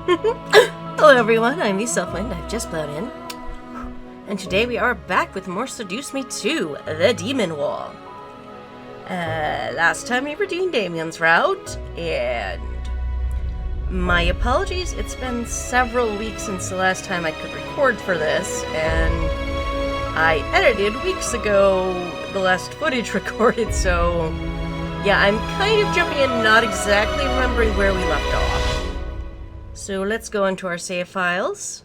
Hello everyone, I'm the Selfwind. I've just blown in. And today we are back with more Seduce Me 2, The Demon War. Last time we were doing Damien's route, and my apologies, it's been several weeks since the last time I could record for this, and I edited weeks ago the last footage recorded, so yeah, I'm kind of jumping in, not exactly remembering where we left off. So let's go into our save files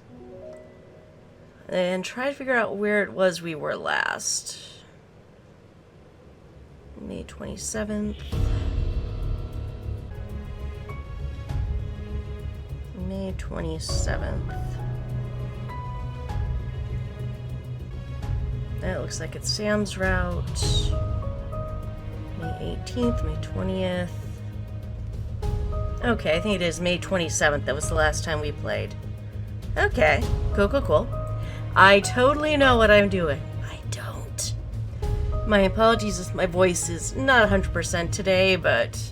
and try to figure out where it was we were last. May 27th. May 27th. That looks like it's Sam's route. May 18th, May 20th. Okay, I think it is May 27th. That was the last time we played. Okay, cool. I totally know what I'm doing. I don't. My apologies if my voice is not 100% today, but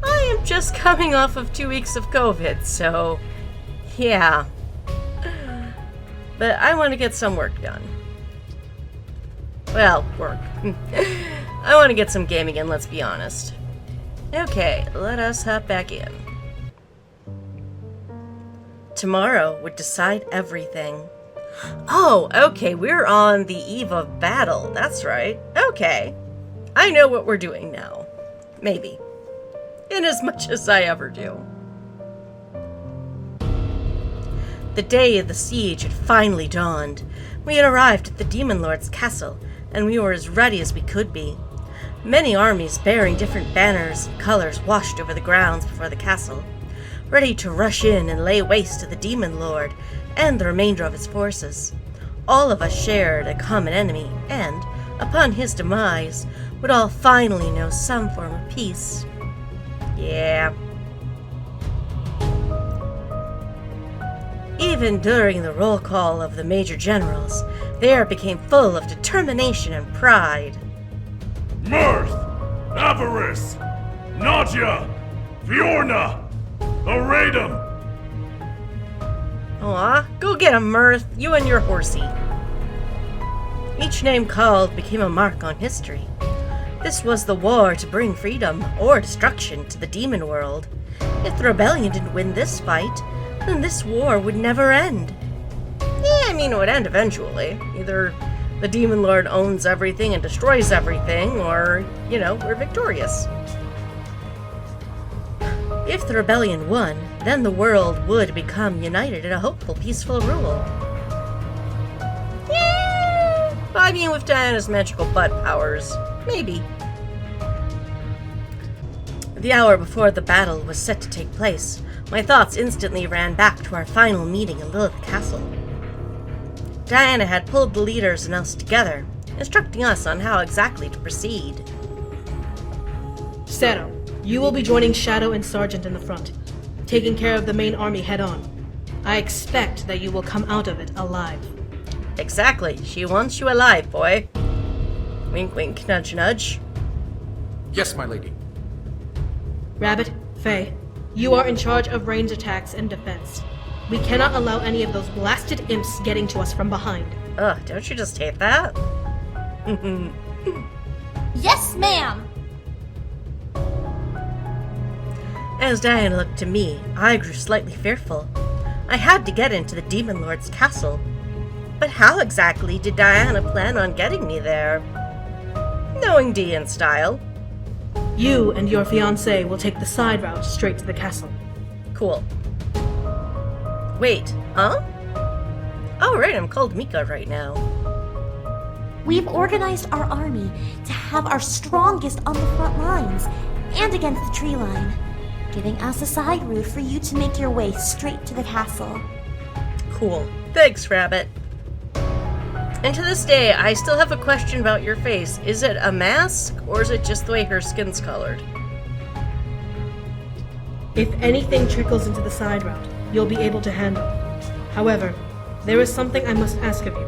I am just coming off of 2 weeks of COVID, so yeah. But I want to get some work done. Well, work. I want to get some gaming in, let's be honest. Okay, let us hop back in. Tomorrow would decide everything. Oh, okay, we're on the eve of battle. That's right. Okay. I know what we're doing now. Maybe. In as much as I ever do. The day of the siege had finally dawned. We had arrived at the Demon Lord's castle, and we were as ready as we could be. Many armies bearing different banners and colors washed over the grounds before the castle, ready to rush in and lay waste to the Demon Lord and the remainder of his forces. All of us shared a common enemy, and, upon his demise, would all finally know some form of peace. Yeah. Even during the roll call of the major generals, the air became full of determination and pride. Mirth, Avarice, Nadia, Fiorna, Aradum. Aw, go get him, Mirth, you and your horsey. Each name called became a mark on history. This was the war to bring freedom or destruction to the demon world. If the rebellion didn't win this fight, then this war would never end. Yeah, I mean, it would end eventually. Either the Demon Lord owns everything and destroys everything, or, we're victorious. If the rebellion won, then the world would become united in a hopeful, peaceful rule. Yeah, I mean, with Diana's magical butt powers, maybe. The hour before the battle was set to take place, my thoughts instantly ran back to our final meeting in Lilith Castle. Diana had pulled the leaders and us together, instructing us on how exactly to proceed. Shadow, you will be joining Shadow and Sergeant in the front, taking care of the main army head-on. I expect that you will come out of it alive. Exactly. She wants you alive, boy. Wink, wink, nudge, nudge. Yes, my lady. Rabbit, Faye, you are in charge of range attacks and defense. We cannot allow any of those blasted imps getting to us from behind. Ugh, don't you just hate that? Yes, ma'am! As Diana looked to me, I grew slightly fearful. I had to get into the Demon Lord's castle. But how exactly did Diana plan on getting me there? Knowing Dee in style. You and your fiancé will take the side route straight to the castle. Cool. Wait, huh? Oh right, I'm called Mika right now. We've organized our army to have our strongest on the front lines and against the tree line, giving us a side route for you to make your way straight to the castle. Cool. Thanks, Rabbit. And to this day, I still have a question about your face. Is it a mask, or is it just the way her skin's colored? If anything trickles into the side route, you'll be able to handle. However, there is something I must ask of you.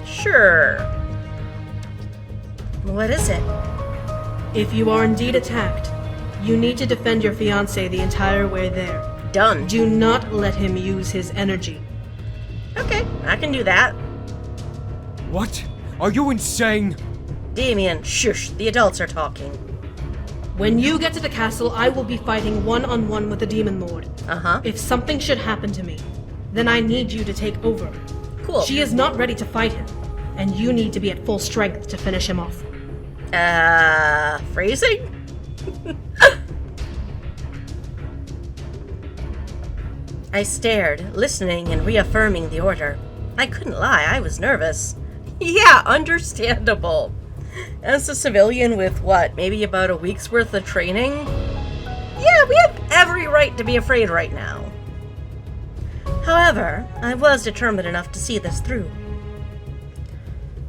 Sure. What is it? If you are indeed attacked, you need to defend your fiancé the entire way there. done. Do not let him use his energy. Okay, I can do that. What? Are you insane? Damien, shush, the adults are talking. When you get to the castle, I will be fighting one-on-one with the Demon Lord. Uh-huh. If something should happen to me, then I need you to take over. Cool. She is not ready to fight him, and you need to be at full strength to finish him off. Phrasing? I stared, listening and reaffirming the order. I couldn't lie, I was nervous. Yeah, understandable. As a civilian with, maybe about a week's worth of training? Yeah, we have every right to be afraid right now. However, I was determined enough to see this through.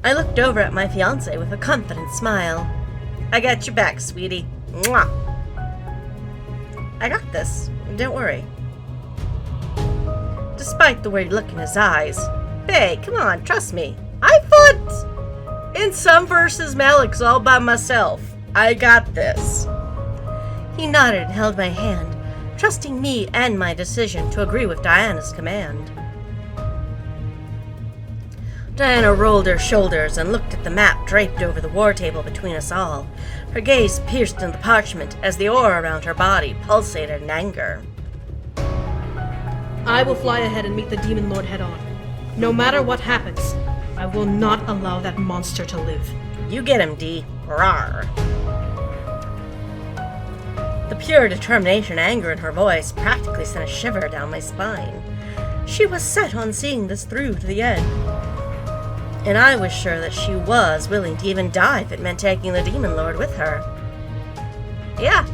I looked over at my fiancé with a confident smile. I got your back, sweetie. Mwah. I got this. Don't worry. Despite the weird look in his eyes. Hey, come on, trust me. I fought in some versus Malik's all by myself. I got this. He nodded and held my hand, trusting me and my decision to agree with Diana's command. Diana rolled her shoulders and looked at the map draped over the war table between us all. Her gaze pierced in the parchment as the aura around her body pulsated in anger. I will fly ahead and meet the Demon Lord head-on. No matter what happens, I will not allow that monster to live. You get him, D. Rawr. The pure determination and anger in her voice practically sent a shiver down my spine. She was set on seeing this through to the end. And I was sure that she was willing to even die if it meant taking the Demon Lord with her. Yeah,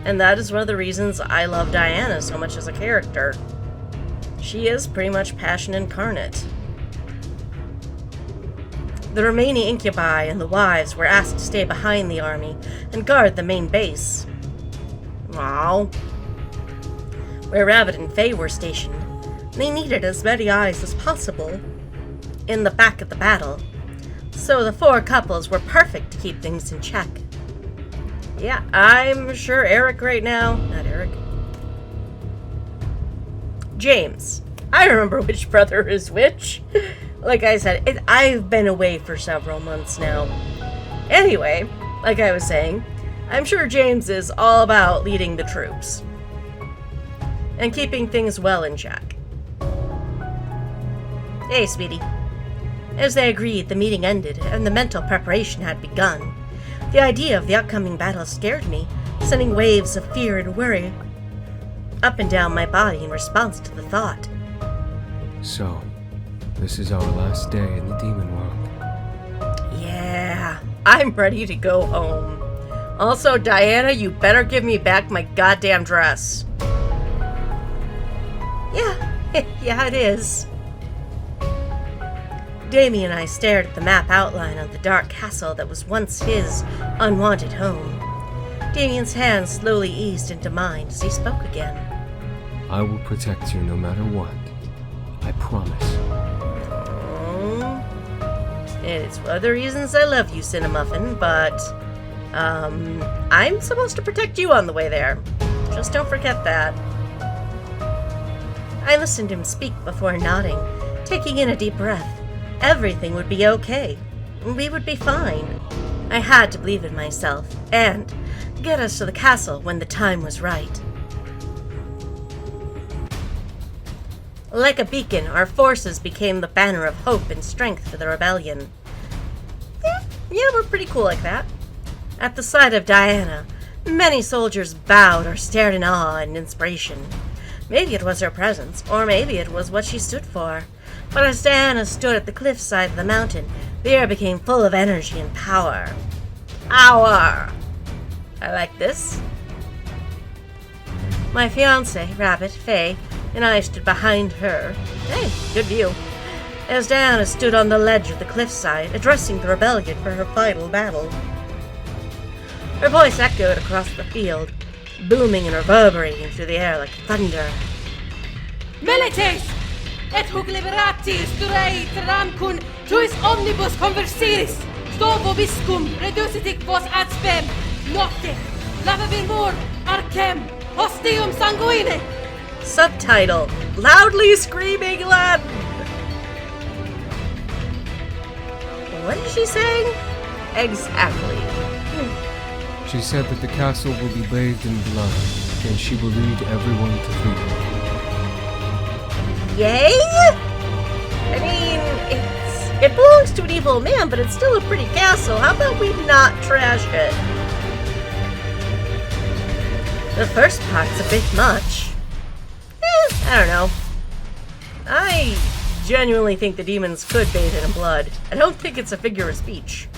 and that is one of the reasons I love Diana so much as a character. She is pretty much passion incarnate. The remaining incubi and the wives were asked to stay behind the army and guard the main base. Wow. Where Rabbit and Faye were stationed, they needed as many eyes as possible in the back of the battle, so the four couples were perfect to keep things in check. Yeah, I'm sure Eric right now, not Eric, James. I remember which brother is which. Like I said, I've been away for several months now. Anyway, like I was saying, I'm sure James is all about leading the troops and keeping things well in check. Hey, sweetie. As they agreed, the meeting ended and the mental preparation had begun. The idea of the upcoming battle scared me, sending waves of fear and worry up and down my body in response to the thought. So, this is our last day in the demon world. Yeah, I'm ready to go home. Also, Diana, you better give me back my goddamn dress. Yeah, it is. Damien and I stared at the map outline of the dark castle that was once his unwanted home. Damien's hand slowly eased into mine as he spoke again. I will protect you no matter what. I promise. It's one of the reasons I love you, Cinemuffin, but, I'm supposed to protect you on the way there. Just don't forget that. I listened to him speak before nodding, taking in a deep breath. Everything would be okay. We would be fine. I had to believe in myself, and get us to the castle when the time was right. Like a beacon, our forces became the banner of hope and strength for the rebellion. Yeah, we're pretty cool like that. At the sight of Diana, many soldiers bowed or stared in awe and inspiration. Maybe it was her presence, or maybe it was what she stood for. But as Diana stood at the cliffside of the mountain, the air became full of energy and power. Power! I like this. My fiancé, Rabbit, Faye, and I stood behind her. Hey, good view. As Diana stood on the ledge of the cliffside, addressing the rebellion for her final battle. Her voice echoed across the field, booming and reverberating through the air like thunder. Milites! Et hoc liberatis durei tramcun tuis omnibus conversiris, sto vobiscum reducitic vos ad spem, nocte, lavavimur arcem, hostium sanguine! Subtitle: Loudly Screaming Latin. What is she saying? Exactly. She said that the castle will be bathed in blood, and she will lead everyone to freedom. Yay? I mean, it belongs to an evil man, but it's still a pretty castle. How about we not trash it? The first part's a bit much. I don't know. I genuinely think the demons could bathe it in blood. I don't think it's a figure of speech.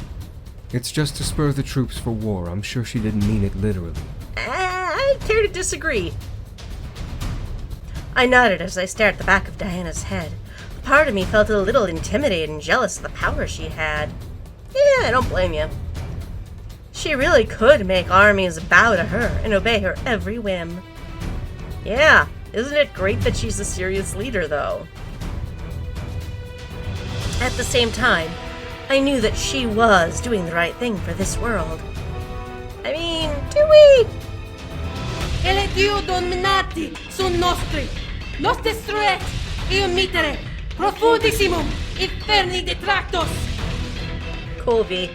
It's just to spur the troops for war. I'm sure she didn't mean it literally. I care to disagree. I nodded as I stared at the back of Diana's head. Part of me felt a little intimidated and jealous of the power she had. Yeah, I don't blame you. She really could make armies bow to her and obey her every whim. Yeah, isn't it great that she's a serious leader, though? At the same time, I knew that she was doing the right thing for this world. I mean, do we? El Dio dominati sunt nostri. Los destruet, io mittere, profundissimum, inferni detractos. Cool, V.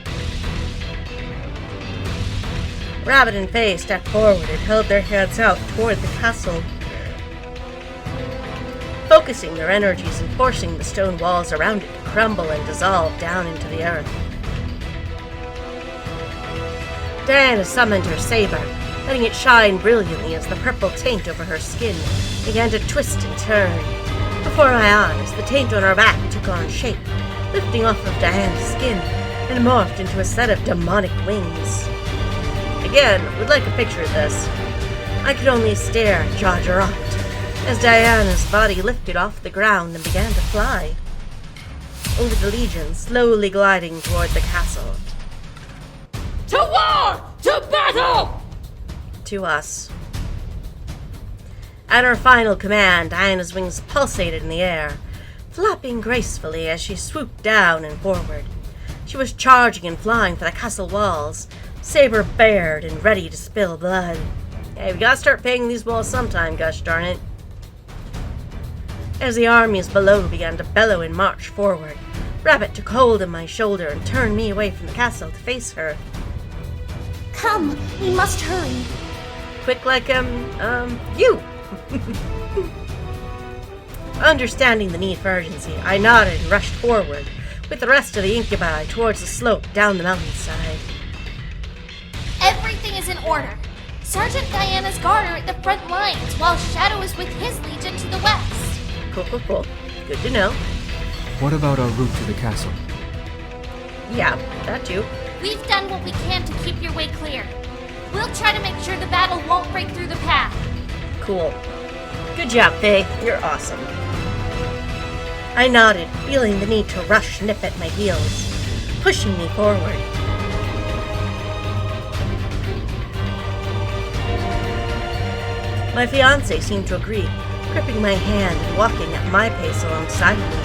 Rabbit and Faye stepped forward and held their hands out toward the castle, focusing their energies and forcing the stone walls around it to crumble and dissolve down into the earth. Diana summoned her saber, letting it shine brilliantly as the purple taint over her skin began to twist and turn. Before my eyes, the taint on her back took on shape, lifting off of Diana's skin and morphed into a set of demonic wings. Again, would like a picture of this. I could only stare, jaw dropped, as Diana's body lifted off the ground and began to fly over the legion, slowly gliding toward the castle. To war! To battle! To us. At her final command, Diana's wings pulsated in the air, flapping gracefully as she swooped down and forward. She was charging and flying for the castle walls, saber bared and ready to spill blood. Hey, we gotta start paying these walls sometime, gosh darn it. As the armies below began to bellow and march forward, Rabbit took hold of my shoulder and turned me away from the castle to face her. Come, we must hurry. Quick like, you! Understanding the need for urgency, I nodded and rushed forward, with the rest of the incubi towards the slope down the mountainside. Everything is in order. Sergeant Diana's guard are at the front lines, while Shadow is with his legion to the west. Cool. Good to know. What about our route to the castle? Yeah, that too. We've done what we can to keep your way clear. We'll try to make sure the battle won't break through the path. Cool. Good job, Faye. You're awesome. I nodded, feeling the need to rush nip at my heels, pushing me forward. My fiancé seemed to agree, gripping my hand and walking at my pace alongside me.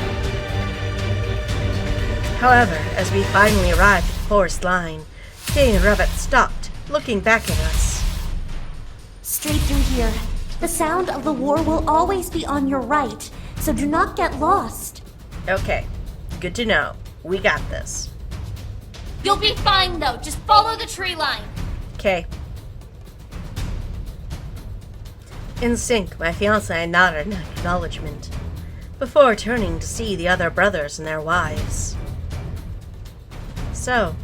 However, as we finally arrived at the forest line, Faye and Rabbit stopped, looking back at us. Straight through here. The sound of the war will always be on your right, so do not get lost. Okay, good to know. We got this. You'll be fine, though. Just follow the tree line. Okay. In sync, my fiancé nodded in acknowledgement, before turning to see the other brothers and their wives. So,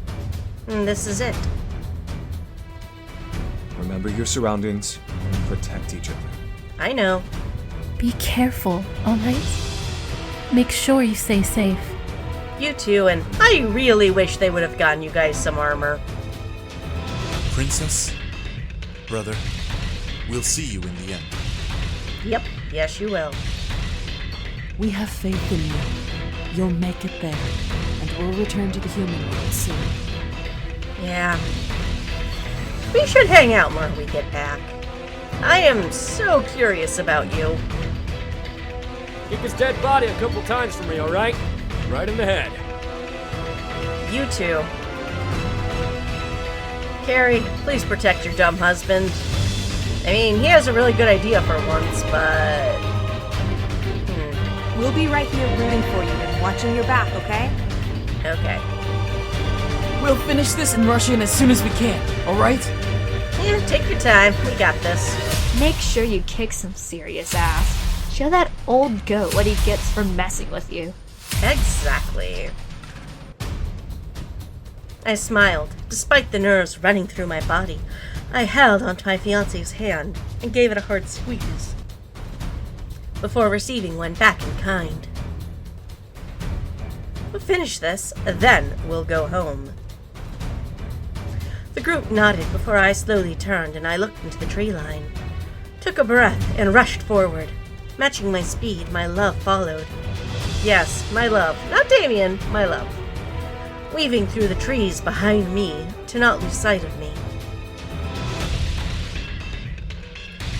this is it. Remember your surroundings and protect each other. I know. Be careful, alright? Make sure you stay safe. You too, and I really wish they would have gotten you guys some armor. Princess, brother, we'll see you in the end. Yep, yes you will. We have faith in you. You'll make it there, and we'll return to the human world soon. Yeah. We should hang out more when we get back. I am so curious about you. Keep his dead body a couple times for me, alright? Right in the head. You too. Carrie, please protect your dumb husband. I mean, he has a really good idea for once, but... We'll be right here rooting for you and watching your back, okay? Okay. We'll finish this and rush in as soon as we can, alright? Yeah, take your time. We got this. Make sure you kick some serious ass. Show that old goat what he gets for messing with you. Exactly. I smiled, despite the nerves running through my body. I held onto my fiancé's hand and gave it a hard squeeze, before receiving one back in kind. We'll finish this, then we'll go home. The group nodded before I slowly turned and I looked into the tree line. Took a breath and rushed forward. Matching my speed, my love followed. Yes, my love. Not Damien, my love. Weaving through the trees behind me to not lose sight of me.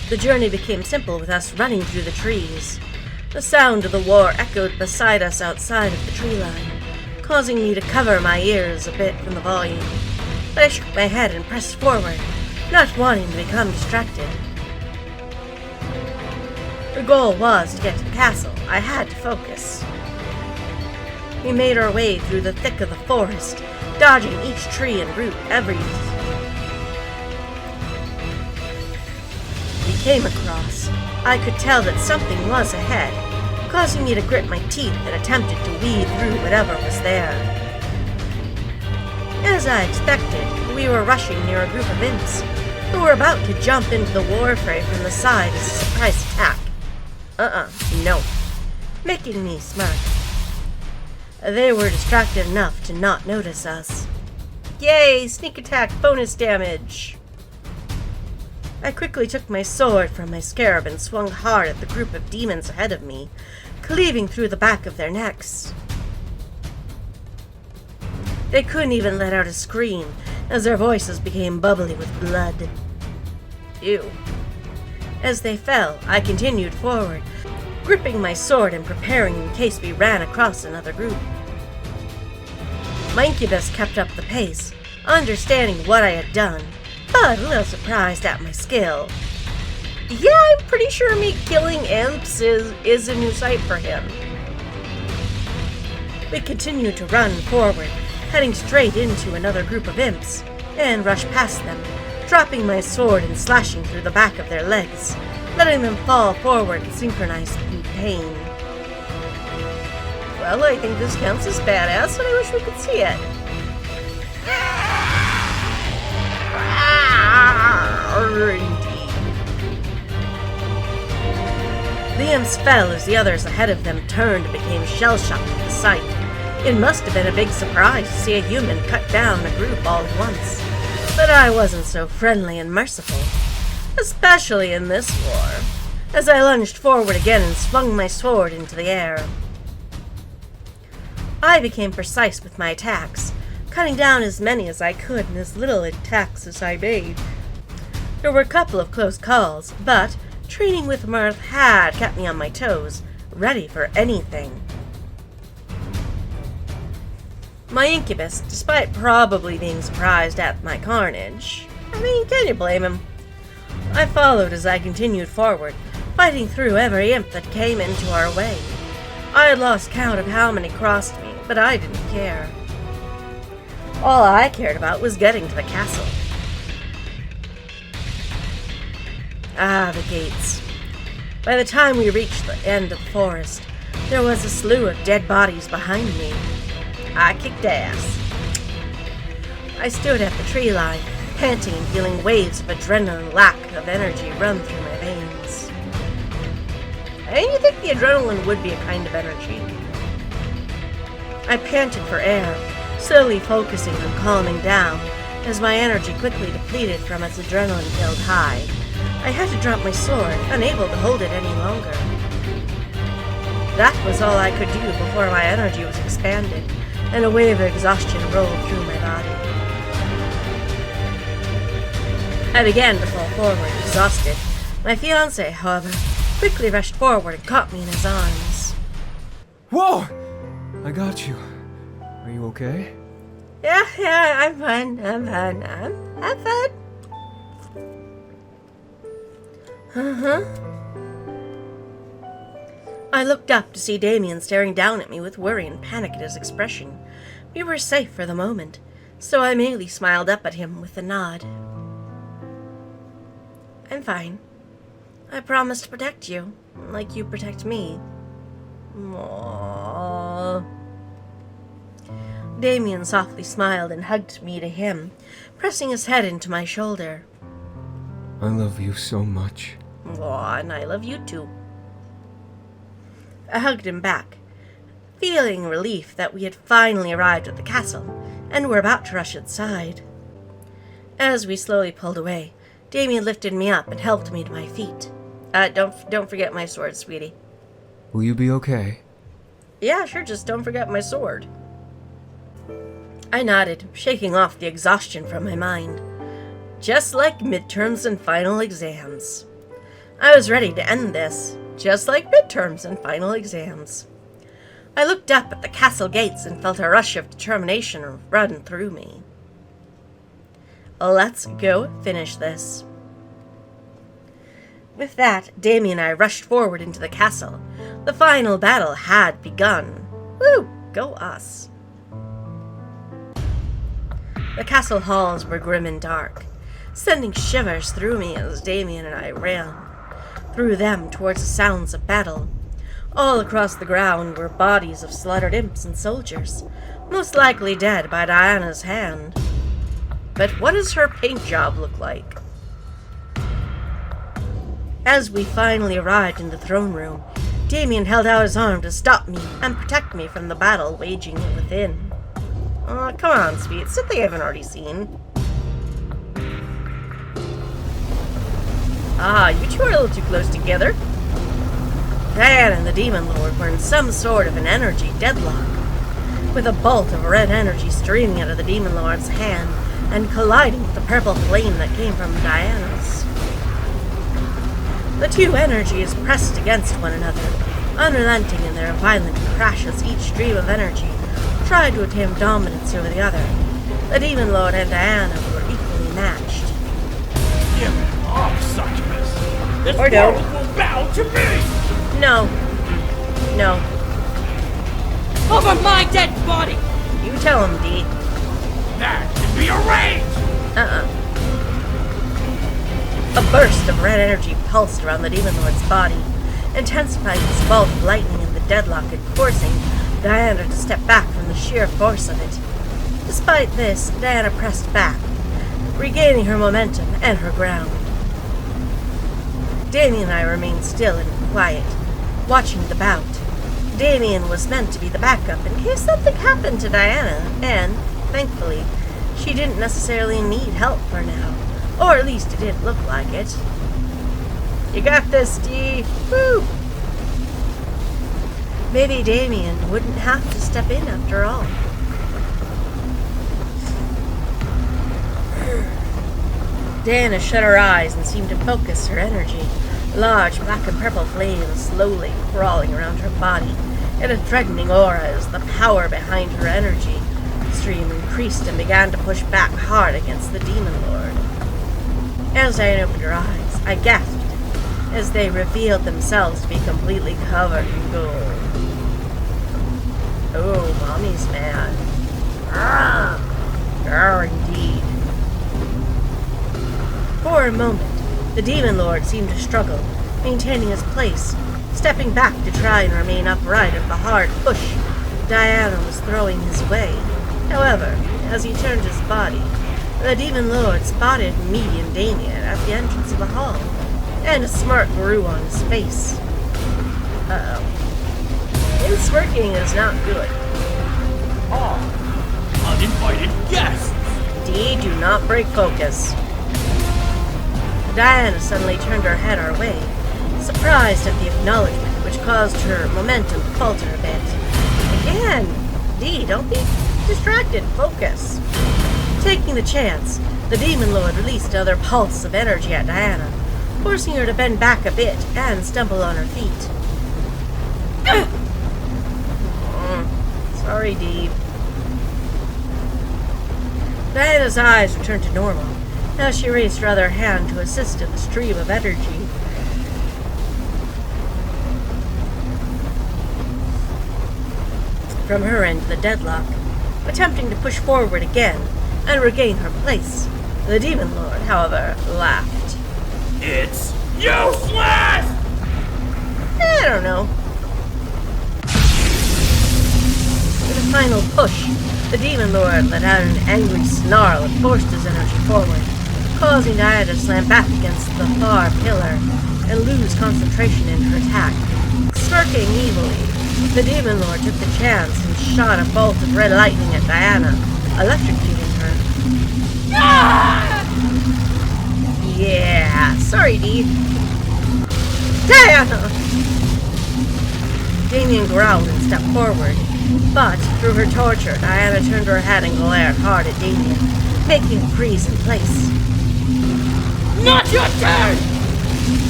The journey became simple with us running through the trees. The sound of the war echoed beside us outside of the tree line, causing me to cover my ears a bit from the volume. But I shook my head and pressed forward, not wanting to become distracted. The goal was to get to the castle. I had to focus. We made our way through the thick of the forest, dodging each tree and root we came across. I could tell that something was ahead, causing me to grit my teeth and attempted to weave through whatever was there. As I expected, we were rushing near a group of imps, who were about to jump into the war fray from the side as a surprise attack. No. Making me smirk. They were distracted enough to not notice us. Yay! Sneak attack bonus damage! I quickly took my sword from my scarab and swung hard at the group of demons ahead of me, cleaving through the back of their necks. They couldn't even let out a scream, as their voices became bubbly with blood. Ew. As they fell, I continued forward, gripping my sword and preparing in case we ran across another group. My incubus kept up the pace, understanding what I had done, but a little surprised at my skill. Yeah, I'm pretty sure me killing imps is a new sight for him. We continued to run forward, heading straight into another group of imps, and rushed past them, dropping my sword and slashing through the back of their legs, letting them fall forward in synchronized pain. Well, I think this counts as badass, and I wish we could see it. The imps fell as the others ahead of them turned and became shell-shocked at the sight. It must have been a big surprise to see a human cut down a group all at once. But I wasn't so friendly and merciful, especially in this war, as I lunged forward again and swung my sword into the air. I became precise with my attacks, cutting down as many as I could in as little attacks as I made. There were a couple of close calls, but training with mirth had kept me on my toes, ready for anything. My incubus, despite probably being surprised at my carnage, I mean, can you blame him? I followed as I continued forward, fighting through every imp that came into our way. I had lost count of how many crossed me, but I didn't care. All I cared about was getting to the castle. Ah, the gates. By the time we reached the end of the forest, there was a slew of dead bodies behind me. I kicked ass. I stood at the tree line, panting and feeling waves of adrenaline and lack of energy run through my veins. And you think the adrenaline would be a kind of energy. I panted for air, slowly focusing on calming down, as my energy quickly depleted from its adrenaline-filled high. I had to drop my sword, unable to hold it any longer. That was all I could do before my energy was expanded, and a wave of exhaustion rolled through my body. I began to fall forward, exhausted. My fiancé, however, quickly rushed forward and caught me in his arms. Whoa! I got you. Are you okay? Yeah, I'm fine. I'm fine. I looked up to see Damien staring down at me with worry and panic in his expression. We were safe for the moment, so I merely smiled up at him with a nod. I'm fine. I promise to protect you, like you protect me. Aww. Damien softly smiled and hugged me to him, pressing his head into my shoulder. I love you so much. Aw, and I love you too. I hugged him back, feeling relief that we had finally arrived at the castle and were about to rush inside. As we slowly pulled away, Damien lifted me up and helped me to my feet. Don't forget my sword, sweetie. Will you be okay? Yeah, sure, just don't forget my sword. I nodded, shaking off the exhaustion from my mind. Just like midterms and final exams. I was ready to end this, just like midterms and final exams. I looked up at the castle gates and felt a rush of determination run through me. Let's go finish this. With that, Damien and I rushed forward into the castle. The final battle had begun. Woo! Go us. The castle halls were grim and dark, sending shivers through me as Damien and I ran through them towards the sounds of battle. All across the ground were bodies of slaughtered imps and soldiers, most likely dead by Diana's hand. But what does her paint job look like? As we finally arrived in the throne room, Damien held out his arm to stop me and protect me from the battle waging within. Aw, come on, sweet. Something I haven't already seen. Ah, you two are a little too close together. Diana and the Demon Lord were in some sort of an energy deadlock, with a bolt of red energy streaming out of the Demon Lord's hand and colliding with the purple flame that came from Diana's. The two energies pressed against one another, unrelenting in their violent crash as each stream of energy tried to attain dominance over the other. The Demon Lord and Diana were equally matched. Give up, succubus! This Or no. world will bow to me! No. No. Over my dead body! You tell him, Dee. That can be arranged! A burst of red energy pulsed around the Demon Lord's body, intensifying his bolt of lightning in the deadlock and forcing Diana to step back from the sheer force of it. Despite this, Diana pressed back, regaining her momentum and her ground. Damien and I remained still and quiet, watching the bout. Damien was meant to be the backup in case something happened to Diana, and, thankfully, she didn't necessarily need help for now. Or at least it didn't look like it. You got this, Dee! Woo! Maybe Damien wouldn't have to step in after all. Diana shut her eyes and seemed to focus her energy. Large black and purple flames slowly crawling around her body in a threatening aura as the power behind her energy stream increased and began to push back hard against the Demon Lord. As Diana opened her eyes, I gasped as they revealed themselves to be completely covered in gold. Oh, mommy's mad. Indeed. For a moment, the Demon Lord seemed to struggle, maintaining his place, stepping back to try and remain upright of the hard push Diana was throwing his way. However, as he turned his body, the Demon Lord spotted me and Damien at the entrance of the hall, and a smirk grew on his face. Uh-oh. His smirking is not good. Uninvited guests! Dee, do not break focus. Diana suddenly turned her head our way, surprised at the acknowledgement, which caused her momentum to falter a bit. Again! Dee, don't be distracted. Focus. Taking the chance, the Demon Lord released another pulse of energy at Diana, forcing her to bend back a bit and stumble on her feet. Sorry, Dee. Diana's eyes returned to normal as she raised her other hand to assist in the stream of energy. from her end of the deadlock, attempting to push forward again and regain her place. The Demon Lord, however, laughed. It's useless! I don't know. With a final push, the Demon Lord let out an angry snarl and forced his energy forward, causing Diana to slam back against the far pillar and lose concentration in her attack. Smirking evilly, the Demon Lord took the chance and shot a bolt of red lightning at Diana, electrocuting her. Ah! Yeah, sorry, Dee. Diana! Damien growled and stepped forward, but through her torture, Diana turned her head and glared hard at Damien, making him freeze in place. Not your turn!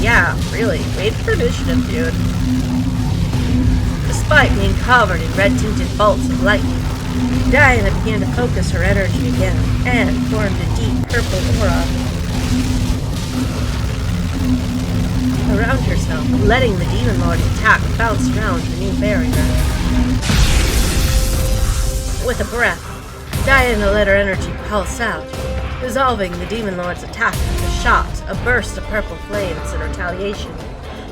Yeah, really, wait for initiative, dude. Despite being covered in red-tinted bolts of lightning, Diana began to focus her energy again and formed a deep purple aura around herself, letting the Demon Lord's attack bounce around the new barrier. With a breath, Diana let her energy pulse out, dissolving the Demon Lord's attack with a shot, a burst of purple flames in retaliation.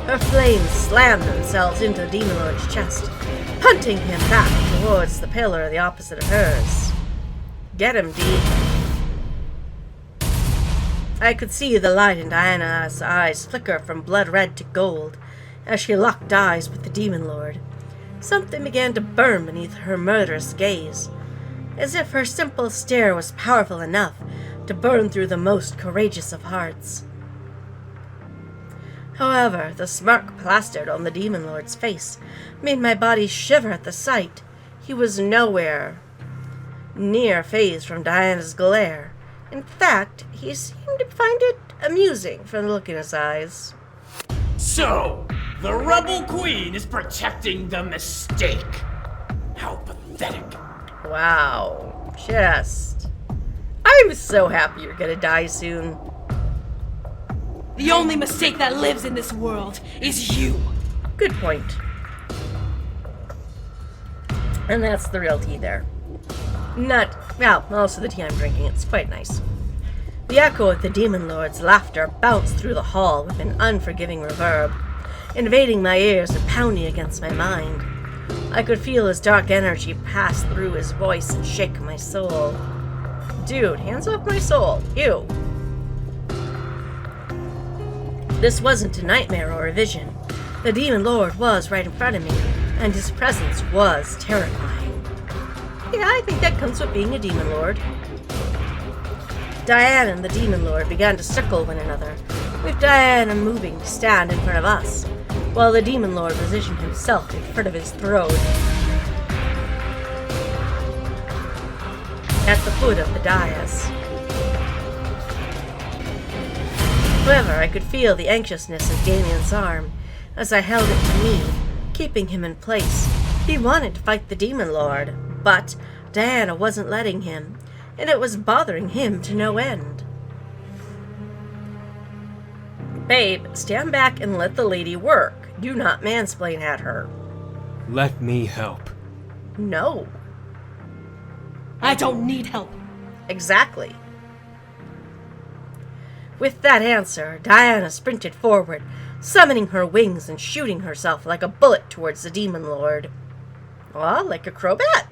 Her flames slammed themselves into the Demon Lord's chest, punting him back towards the pillar the opposite of hers. Get him, Dee. I could see the light in Diana's eyes flicker from blood red to gold as she locked eyes with the Demon Lord. Something began to burn beneath her murderous gaze, as if her simple stare was powerful enough to burn through the most courageous of hearts. However, the smirk plastered on the Demon Lord's face made my body shiver at the sight. He was nowhere near phased from Diana's glare. In fact, he seemed to find it amusing from the look in his eyes. So, the Rebel Queen is protecting the mistake. How pathetic. Wow. I'm so happy you're gonna die soon. The only mistake that lives in this world is you. Good point. And that's the real tea there. Also the tea I'm drinking. It's quite nice. The echo of the Demon Lord's laughter bounced through the hall with an unforgiving reverb, invading my ears and pounding against my mind. I could feel his dark energy pass through his voice and shake my soul. Dude, hands off my soul. Ew. This wasn't a nightmare or a vision. The Demon Lord was right in front of me, and his presence was terrifying. Yeah, I think that comes with being a Demon Lord. Diana and the Demon Lord began to circle one another, with Diana moving to stand in front of us, while the Demon Lord positioned himself in front of his throne. At the foot of the dais. However, I could feel the anxiousness of Damien's arm as I held it to me, keeping him in place. He wanted to fight the Demon Lord, but Diana wasn't letting him, and it was bothering him to no end. Babe, stand back and let the lady work. Do not mansplain at her. Let me help. No. I don't need help. Exactly. With that answer, Diana sprinted forward, summoning her wings and shooting herself like a bullet towards the Demon Lord. Well, like a crowbat.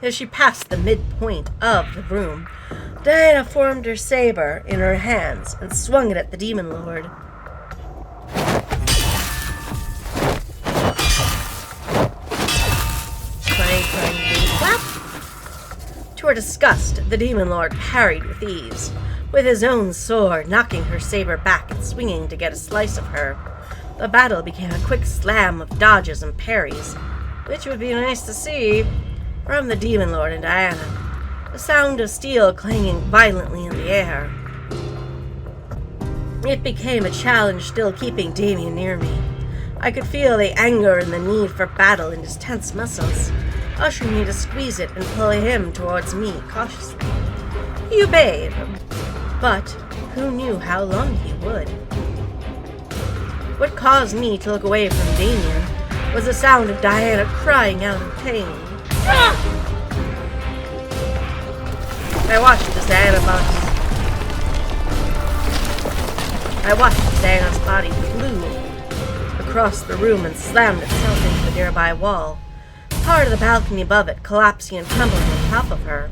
As she passed the midpoint of the room, Diana formed her saber in her hands and swung it at the Demon Lord. To her disgust, the Demon Lord parried with ease, with his own sword knocking her saber back and swinging to get a slice of her. The battle became a quick slam of dodges and parries, which would be nice to see from the Demon Lord and Diana, the sound of steel clanging violently in the air. It became a challenge still keeping Damien near me. I could feel the anger and the need for battle in his tense muscles, ushering me to squeeze it and pull him towards me cautiously. He obeyed, but who knew how long he would? What caused me to look away from Damien was the sound of Diana crying out in pain. I watched as Diana's body flew across the room and slammed itself into the nearby wall, part of the balcony above it collapsing and tumbling on top of her.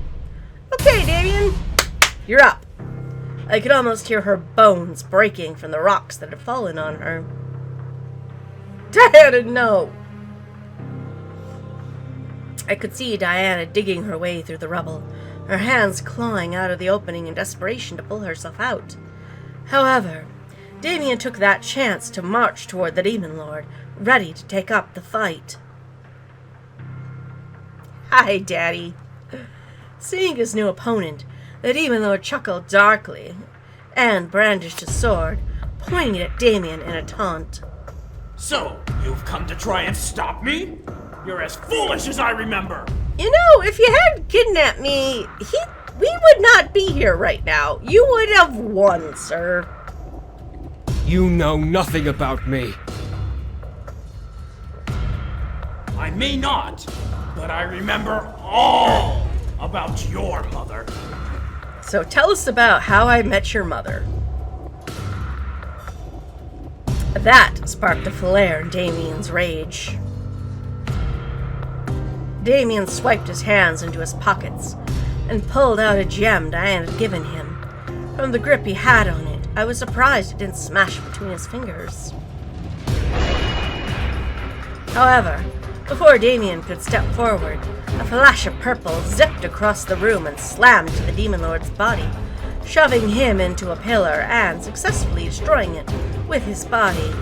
Okay, Damien, you're up. I could almost hear her bones breaking from the rocks that had fallen on her. Diana, no! I could see Diana digging her way through the rubble, her hands clawing out of the opening in desperation to pull herself out. However, Damien took that chance to march toward the Demon Lord, ready to take up the fight. Hi, Daddy. Seeing his new opponent, the Demon Lord chuckled darkly and brandished his sword, pointing it at Damien in a taunt. So, you've come to try and stop me? You're as foolish as I remember! You know, if you hadn't kidnapped me, we would not be here right now. You would have won, sir. You know nothing about me. I may not, but I remember all about your mother. So tell us about how I met your mother. That sparked a flare in Damien's rage. Damien swiped his hands into his pockets and pulled out a gem Diane had given him. From the grip he had on it, I was surprised it didn't smash between his fingers. However, before Damien could step forward, a flash of purple zipped across the room and slammed into the Demon Lord's body, shoving him into a pillar and successfully destroying it with his body.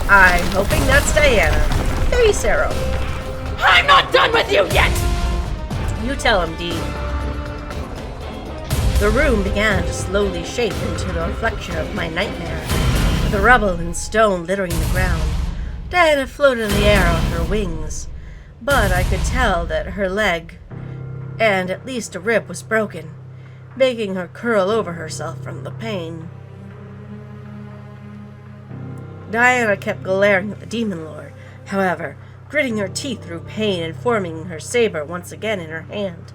I'm hoping that's Diana. Hey, Sarah. I'm not done with you yet! You tell him, Dee. The room began to slowly shape into the reflection of my nightmare, with the rubble and stone littering the ground. Diana floated in the air on her wings, but I could tell that her leg and at least a rib was broken, making her curl over herself from the pain. Diana kept glaring at the Demon Lord, however, gritting her teeth through pain and forming her saber once again in her hand,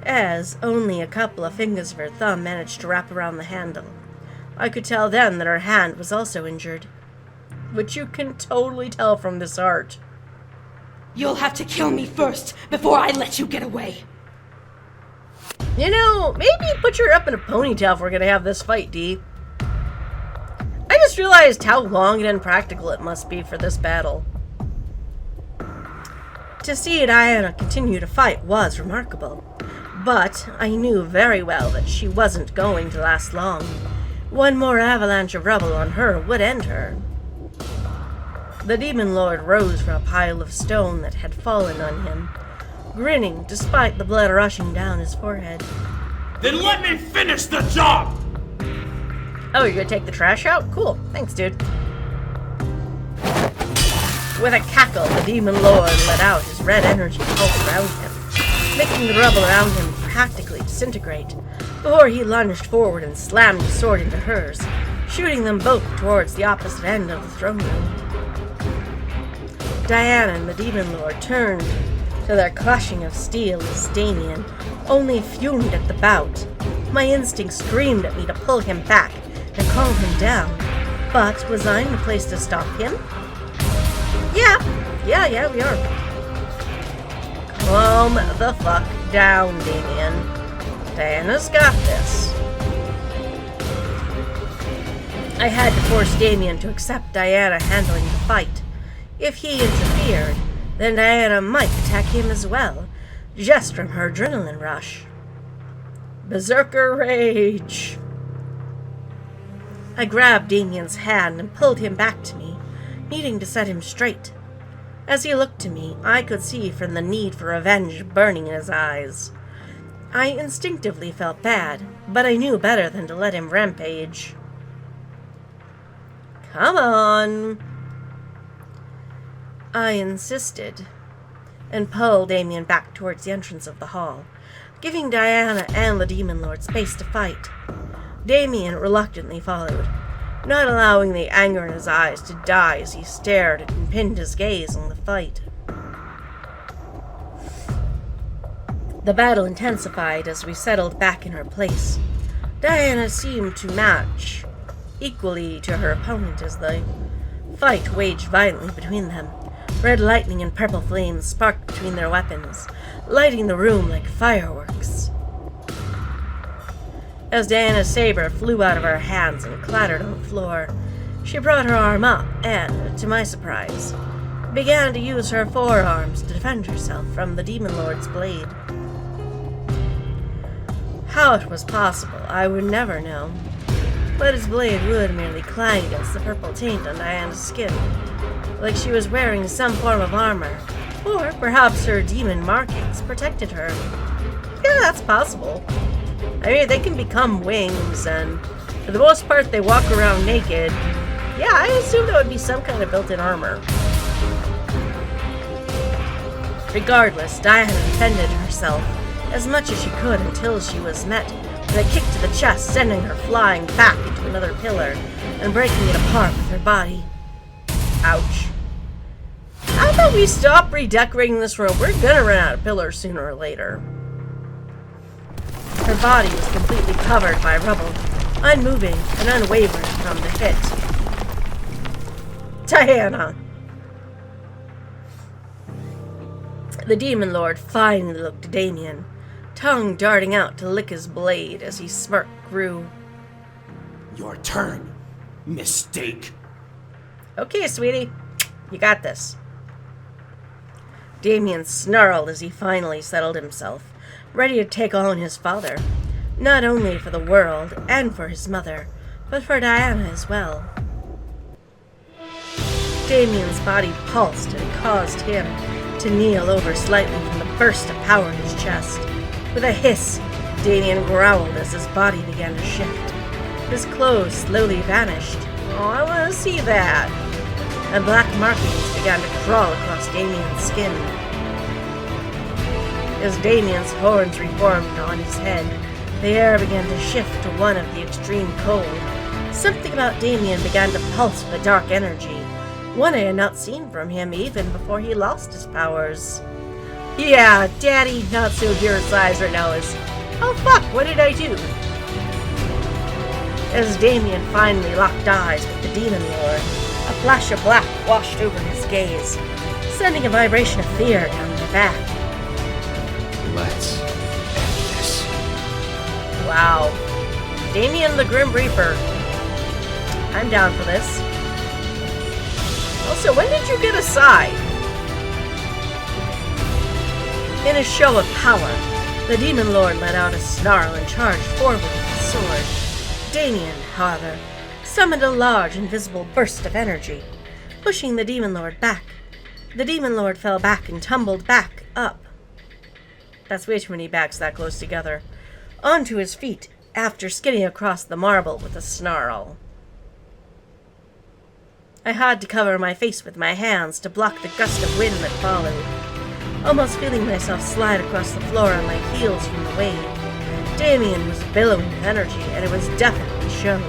as only a couple of fingers of her thumb managed to wrap around the handle. I could tell then that her hand was also injured, which you can totally tell from this art. You'll have to kill me first before I let you get away. You know, maybe put her up in a ponytail if we're gonna have this fight, Dee. I just realized how long and impractical it must be for this battle. To see Diana continue to fight was remarkable, but I knew very well that she wasn't going to last long. One more avalanche of rubble on her would end her. The Demon Lord rose from a pile of stone that had fallen on him, grinning despite the blood rushing down his forehead. Then let me finish the job! Oh, you're gonna take the trash out? Cool. Thanks, dude. With a cackle, the Demon Lord let out his red energy pulse around him, making the rubble around him practically disintegrate, before he lunged forward and slammed his sword into hers, shooting them both towards the opposite end of the throne room. Diana and the Demon Lord turned to their clashing of steel as Damien only fumed at the bout. My instinct screamed at me to pull him back and calm him down, but was I in a place to stop him? Yeah, we are. Calm the fuck down, Damien. Diana's got this. I had to force Damien to accept Diana handling the fight. If he interfered, then Diana might attack him as well, just from her adrenaline rush. Berserker rage. I grabbed Damien's hand and pulled him back to me, needing to set him straight. As he looked to me, I could see from the need for revenge burning in his eyes. I instinctively felt bad, but I knew better than to let him rampage. Come on. I insisted, and pulled Damien back towards the entrance of the hall, giving Diana and the Demon Lord space to fight. Damien reluctantly followed, not allowing the anger in his eyes to die as he stared and pinned his gaze on the fight. The battle intensified as we settled back in her place. Diana seemed to match equally to her opponent as the fight waged violently between them. Red lightning and purple flames sparked between their weapons, lighting the room like fireworks. As Diana's saber flew out of her hands and clattered on the floor, she brought her arm up and, to my surprise, began to use her forearms to defend herself from the Demon Lord's blade. How it was possible, I would never know, but his blade would merely clang against the purple taint on Diana's skin, like she was wearing some form of armor, or perhaps her demon markings protected her. Yeah, that's possible. I mean, they can become wings, and for the most part, they walk around naked. Yeah, I assume that would be some kind of built-in armor. Regardless, Diana defended herself as much as she could until she was met with a kick to the chest, sending her flying back into another pillar and breaking it apart with her body. Ouch. How about we stop redecorating this room? We're gonna run out of pillars sooner or later. Her body was completely covered by rubble, unmoving and unwavering from the hit. Diana! The Demon Lord finally looked at Damien, tongue darting out to lick his blade as his smirk grew. Your turn, mistake. Okay, sweetie. You got this. Damien snarled as he finally settled himself, ready to take on his father, not only for the world and for his mother, but for Diana as well. Damien's body pulsed and caused him to kneel over slightly from the burst of power in his chest. With a hiss, Damien growled as his body began to shift. His clothes slowly vanished. Oh, I want to see that. And black markings began to crawl across Damien's skin. As Damien's horns reformed on his head, the air began to shift to one of the extreme cold. Something about Damien began to pulse with a dark energy, one I had not seen from him even before he lost his powers. Yeah, Daddy, not so dear size right now is, oh fuck, what did I do? As Damien finally locked eyes with the Demon Lord, a flash of black washed over his gaze, sending a vibration of fear down the back. Let's end this. Wow. Damien the Grim Reaper. I'm down for this. Also, when did you get a side? In a show of power, the Demon Lord let out a snarl and charged forward with his sword. Damien, however, summoned a large invisible burst of energy, pushing the Demon Lord back. The Demon Lord fell back and tumbled back up. That's way too many backs that close together. Onto his feet, after skidding across the marble with a snarl. I had to cover my face with my hands to block the gust of wind that followed, almost feeling myself slide across the floor on my heels from the wave. Damien was billowing with energy, and it was definitely showed.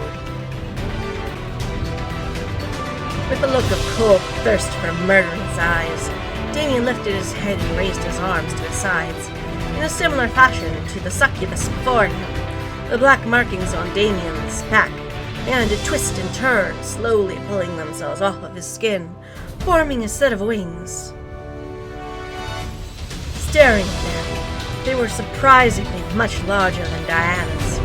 With a look of cold thirst for murder in his eyes, Damien lifted his head and raised his arms to his sides, in a similar fashion to the succubus before him. The black markings on Damien's back began to twist and turn, slowly pulling themselves off of his skin, forming a set of wings. Staring at them, they were surprisingly much larger than Diana's.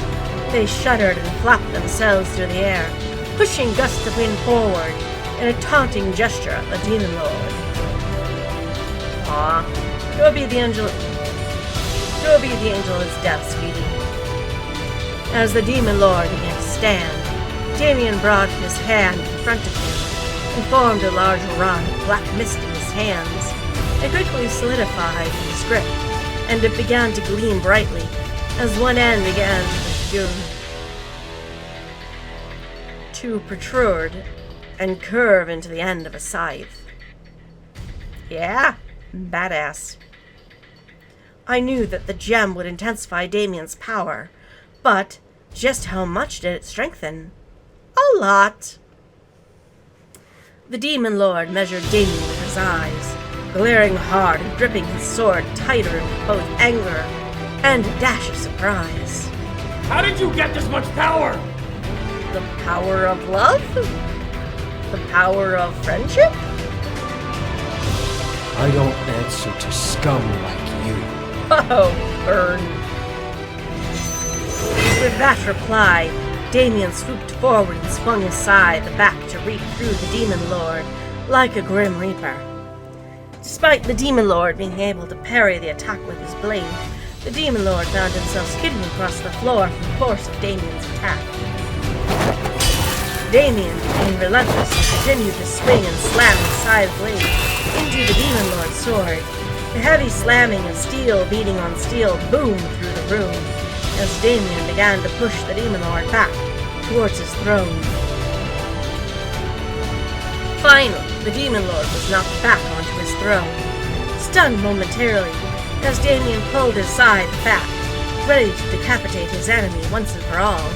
They shuddered and flapped themselves through the air, pushing gusts of wind forward in a taunting gesture at the Demon Lord. Aw, go be the angel of his death, sweetie. As the Demon Lord began to stand, Damien brought his hand in front of him and formed a large rod of black mist in his hands. It quickly solidified in his grip, and it began to gleam brightly as one end began to protrude and curve into the end of a scythe. Yeah, badass. I knew that the gem would intensify Damien's power, but just how much did it strengthen? A lot. The Demon Lord measured Damien with his eyes, glaring hard and gripping his sword tighter in both anger and a dash of surprise. How did you get this much power? The power of love? The power of friendship? I don't answer to scum like you. Oh, burn. With that reply, Damien swooped forward and swung his scythe back to reap through the Demon Lord like a grim reaper. Despite the Demon Lord being able to parry the attack with his blade, the Demon Lord found himself skidding across the floor from the force of Damien's attack. Damien, being relentless, continued to swing and slam his scythe blade into the Demon Lord's sword. The heavy slamming of steel beating on steel boomed through the room as Damien began to push the Demon Lord back towards his throne. Finally, the Demon Lord was knocked back onto his throne, stunned momentarily as Damien pulled his scythe back, ready to decapitate his enemy once and for all.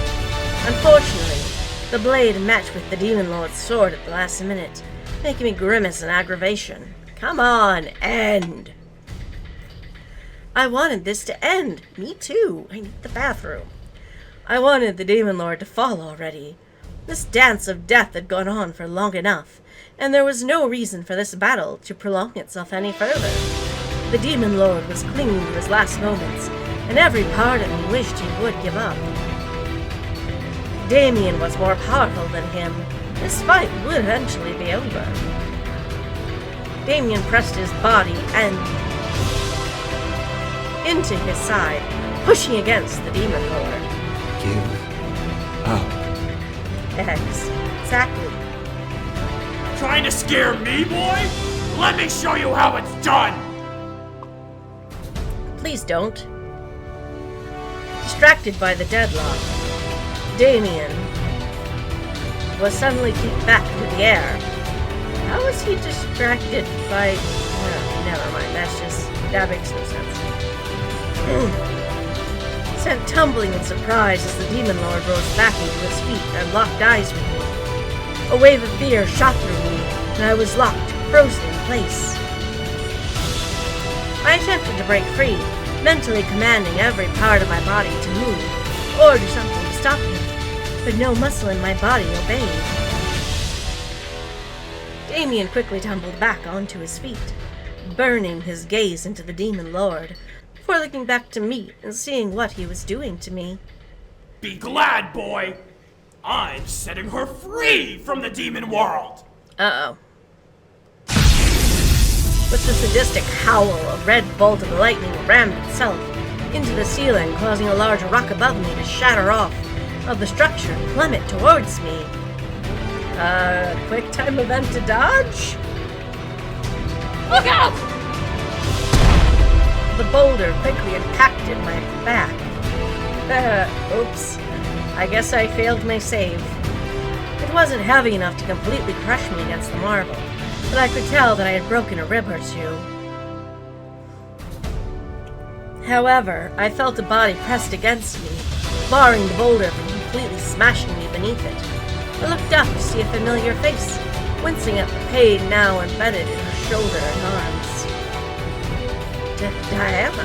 Unfortunately, the blade met with the Demon Lord's sword at the last minute, making me grimace in aggravation. Come on, end! I wanted this to end. Me too. I need the bathroom. I wanted the Demon Lord to fall already. This dance of death had gone on for long enough, and there was no reason for this battle to prolong itself any further. The Demon Lord was clinging to his last moments, and every part of me wished he would give up. Damien was more powerful than him. This fight would eventually be over. Damien pressed his body and into his side, pushing against the Demon Lord. Give up. Exactly. Trying to scare me, boy? Let me show you how it's done! Please don't. Distracted by the deadlock, Damien was suddenly kicked back into the air. How was he distracted by... Oh, never mind, that makes no sense. Sent tumbling in surprise as the Demon Lord rose back into his feet and locked eyes with me. A wave of fear shot through me, and I was locked, frozen in place. I attempted to break free, mentally commanding every part of my body to move, or do something to stop him, but no muscle in my body obeyed. Damien quickly tumbled back onto his feet, burning his gaze into the Demon Lord, before looking back to me and seeing what he was doing to me. Be glad, boy! I'm setting her free from the demon world! Uh-oh. With the sadistic howl, a red bolt of lightning rammed itself into the ceiling, causing a large rock above me to shatter off of the structure and plummet towards me. Quick time event to dodge? Look out! The boulder quickly impacted my back. Oops. I guess I failed my save. It wasn't heavy enough to completely crush me against the marble, but I could tell that I had broken a rib or two. However, I felt a body pressed against me, barring the boulder from completely smashing me beneath it. I looked up to see a familiar face, wincing at the pain now embedded in her shoulder and arms. Diana.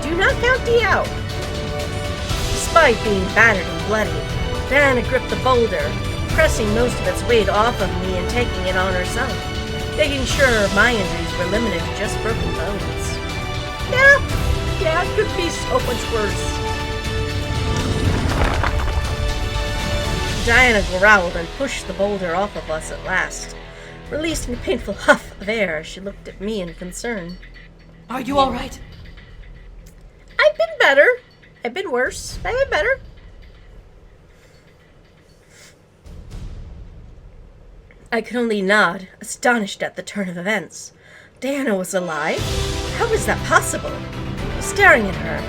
Do not count thee out. Despite being battered and bloody, Diana gripped the boulder, pressing most of its weight off of me and taking it on herself, making sure my injuries were limited to just broken bones. Yeah, it could be so much worse. Diana growled and pushed the boulder off of us at last, releasing a painful huff of air as she looked at me in concern. Are you alright? I've been better. I've been worse. I've been better. I could only nod, astonished at the turn of events. Diana was alive? How was that possible? Staring at her,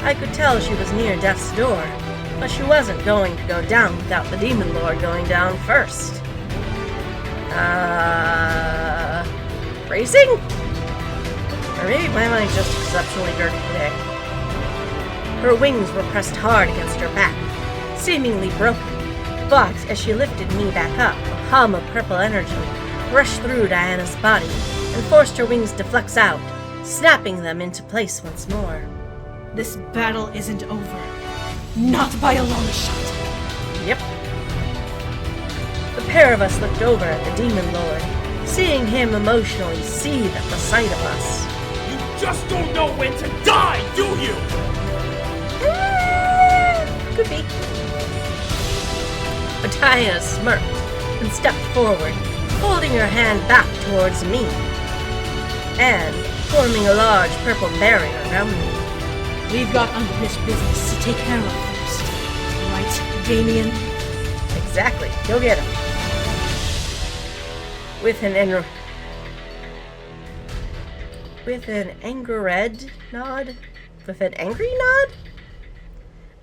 I could tell she was near death's door, but she wasn't going to go down without the Demon Lord going down first. Racing? Or maybe my mind's just exceptionally dirty today. Her wings were pressed hard against her back, seemingly broken, But as she lifted me back up, a hum of purple energy rushed through Diana's body and forced her wings to flex out, snapping them into place once more. This battle isn't over. Not by a long shot. Yep. The pair of us looked over at the Demon Lord, seeing him emotionally seethe at the sight of us. You just don't know when to die, do you? Could be. But Diana smirked and stepped forward, holding her hand back towards me, and forming a large purple barrier around me. We've got unfinished business to take care of first. Right, Damien? Exactly. Go get him. With an angry nod?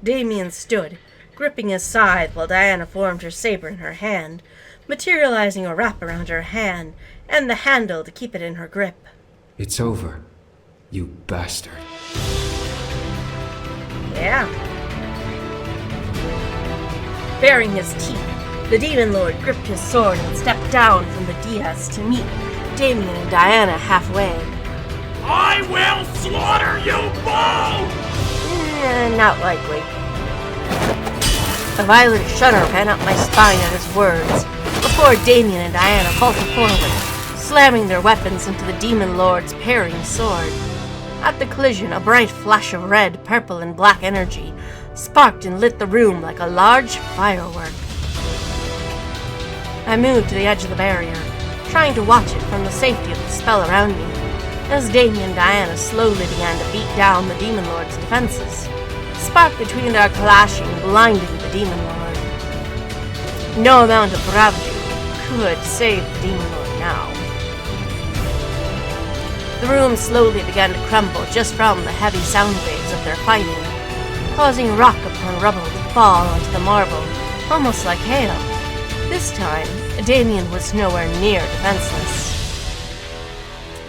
Damien stood, gripping his scythe while Diana formed her saber in her hand, materializing a wrap around her hand and the handle to keep it in her grip. It's over, you bastard. Yeah. Baring his teeth, the Demon Lord gripped his sword and stepped down from the dais to meet Damien and Diana halfway. I will slaughter you both! Not likely. A violent shudder ran up my spine at his words, before Damien and Diana vaulted forward, slamming their weapons into the Demon Lord's parrying sword. At the collision, a bright flash of red, purple, and black energy sparked and lit the room like a large firework. I moved to the edge of the barrier, trying to watch it from the safety of the spell around me, as Damien and Diana slowly began to beat down the Demon Lord's defenses. Spark between their clashing blinded the Demon Lord. No amount of bravado could save the Demon Lord now. The room slowly began to crumble just from the heavy sound waves of their fighting, causing rock upon rubble to fall onto the marble, almost like hail. This time, Damien was nowhere near defenseless.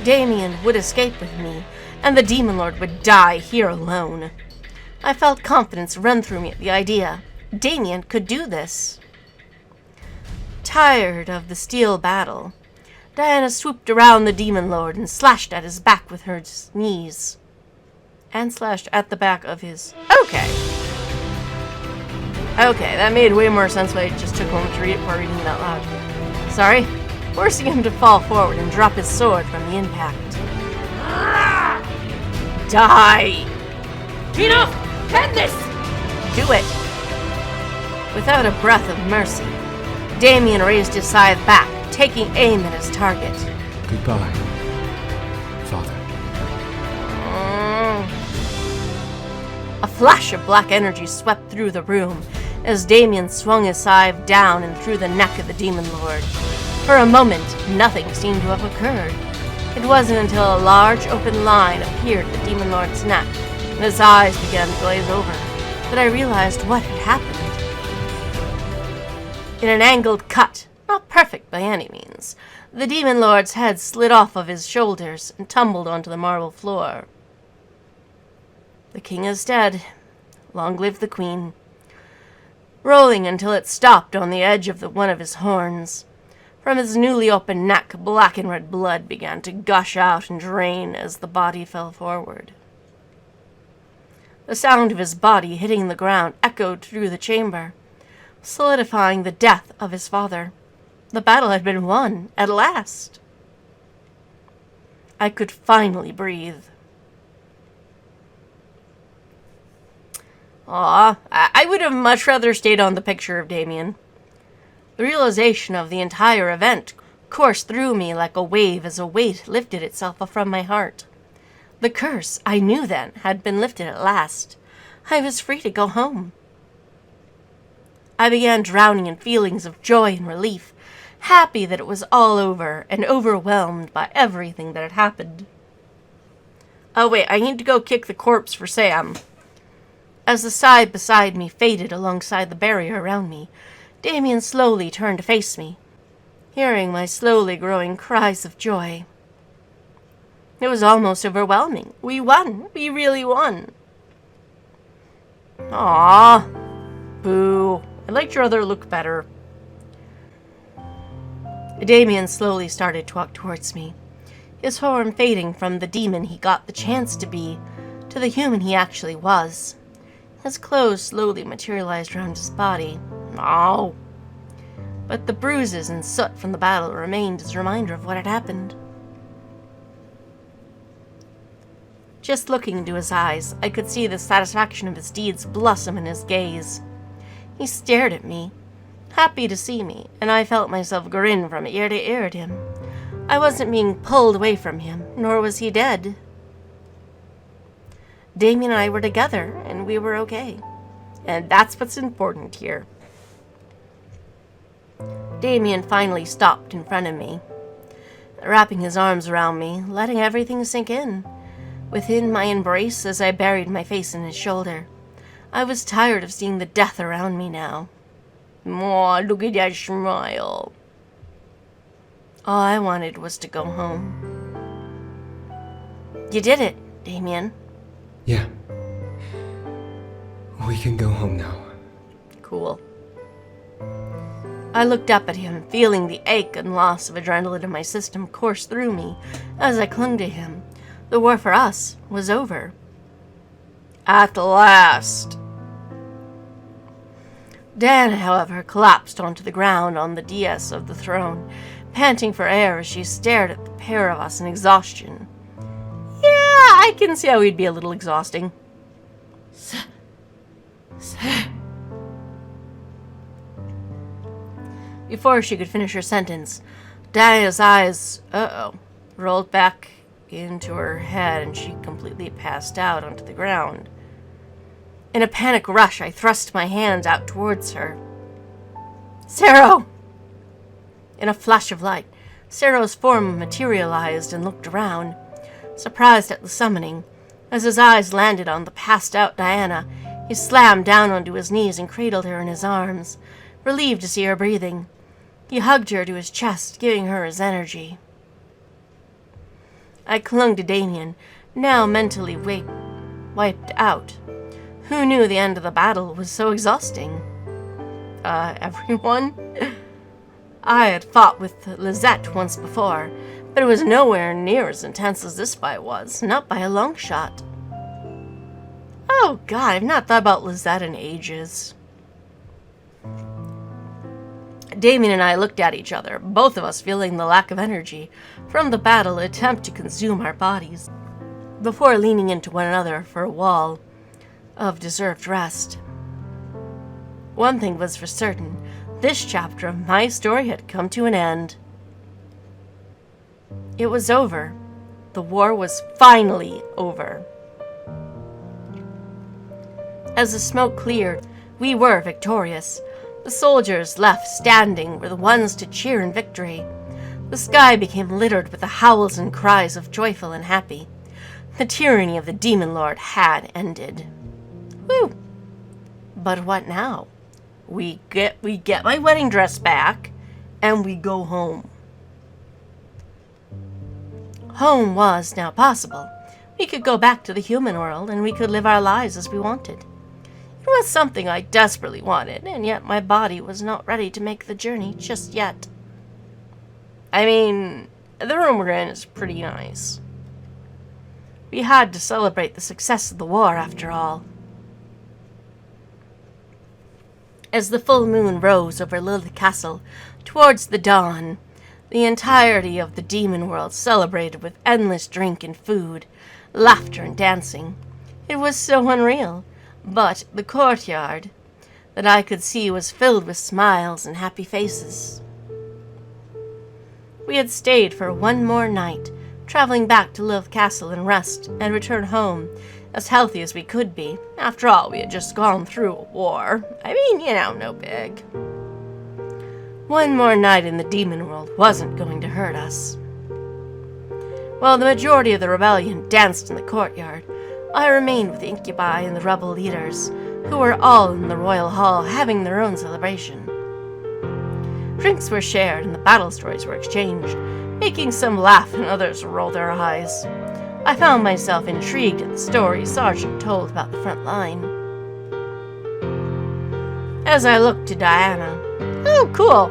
Damien would escape with me, and the Demon Lord would die here alone. I felt confidence run through me at the idea. Damien could do this. Tired of the steel battle, Diana swooped around the Demon Lord and slashed at his back with her knees. And slashed at the back of his... Okay, that made way more sense when I just took a moment to read it before reading it out loud. Sorry. Forcing him to fall forward and drop his sword from the impact. Die! Enough! End this! Do it! Without a breath of mercy, Damien raised his scythe back, taking aim at his target. Goodbye, Father. A flash of black energy swept through the room as Damien swung his scythe down and through the neck of the Demon Lord. For a moment, nothing seemed to have occurred. It wasn't until a large open line appeared at the Demon Lord's neck, and his eyes began to glaze over, that I realized what had happened. In an angled cut, not perfect by any means, the Demon Lord's head slid off of his shoulders and tumbled onto the marble floor. The king is dead. Long live the queen. Rolling until it stopped on the edge of one of his horns. From his newly opened neck, black and red blood began to gush out and drain as the body fell forward. The sound of his body hitting the ground echoed through the chamber, solidifying the death of his father. The battle had been won, at last. I could finally breathe. I would have much rather stayed on the picture of Damien. The realization of the entire event coursed through me like a wave as a weight lifted itself from my heart. The curse, I knew then, had been lifted at last. I was free to go home. I began drowning in feelings of joy and relief, happy that it was all over and overwhelmed by everything that had happened. Oh wait, I need to go kick the corpse for Sam. As the side beside me faded alongside the barrier around me, Damien slowly turned to face me, hearing my slowly growing cries of joy. It was almost overwhelming. We won. We really won. Aww. Boo. I liked your other look better. Damien slowly started to walk towards me, his form fading from the demon he got the chance to be to the human he actually was. His clothes slowly materialized around his body. Oh! But the bruises and soot from the battle remained as a reminder of what had happened. Just looking into his eyes, I could see the satisfaction of his deeds blossom in his gaze. He stared at me, happy to see me, and I felt myself grin from ear to ear at him. I wasn't being pulled away from him, nor was he dead. Damien and I were together, and we were okay. And that's what's important here. Damien finally stopped in front of me, wrapping his arms around me, letting everything sink in. Within my embrace, as I buried my face in his shoulder, I was tired of seeing the death around me now. Oh, look at that smile. All I wanted was to go home. You did it, Damien. Yeah. We can go home now. Cool. I looked up at him, feeling the ache and loss of adrenaline in my system course through me as I clung to him. The war for us was over. At last. Dan, however, collapsed onto the ground on the dais of the throne, panting for air as she stared at the pair of us in exhaustion. Yeah, I can see how he'd be a little exhausting. Before she could finish her sentence, Diana's eyes, rolled back into her head and she completely passed out onto the ground. In a panic rush, I thrust my hands out towards her. Sero! In a flash of light, Sero's form materialized and looked around, surprised at the summoning. As his eyes landed on the passed-out Diana, he slammed down onto his knees and cradled her in his arms, relieved to see her breathing. He hugged her to his chest, giving her his energy. I clung to Damien, now mentally wiped out. Who knew the end of the battle was so exhausting? Everyone? I had fought with Lizette once before, but it was nowhere near as intense as this fight was, not by a long shot. Oh God, I've not thought about Lizette in ages. Damien and I looked at each other, both of us feeling the lack of energy from the battle attempt to consume our bodies, before leaning into one another for a wall of deserved rest. One thing was for certain, this chapter of my story had come to an end. It was over. The war was finally over. As the smoke cleared, we were victorious. The soldiers left standing were the ones to cheer in victory. The sky became littered with the howls and cries of joyful and happy. The tyranny of the Demon Lord had ended. Whew! But what now? We get my wedding dress back, and we go home. Home was now possible. We could go back to the human world, and we could live our lives as we wanted. It was something I desperately wanted, and yet my body was not ready to make the journey just yet. I mean, the room we're in is pretty nice. We had to celebrate the success of the war, after all. As the full moon rose over Lilith Castle towards the dawn, the entirety of the demon world celebrated with endless drink and food, laughter and dancing. It was so unreal, but the courtyard that I could see was filled with smiles and happy faces. We had stayed for one more night, traveling back to Lilith Castle and rest, and return home as healthy as we could be. After all, we had just gone through a war. I mean, no big. One more night in the demon world wasn't going to hurt us. While the majority of the rebellion danced in the courtyard, I remained with the incubi and the rebel leaders, who were all in the royal hall having their own celebration. Drinks were shared and the battle stories were exchanged, making some laugh and others roll their eyes. I found myself intrigued at the stories Sergeant told about the front line. as I looked to Diana. Oh, cool.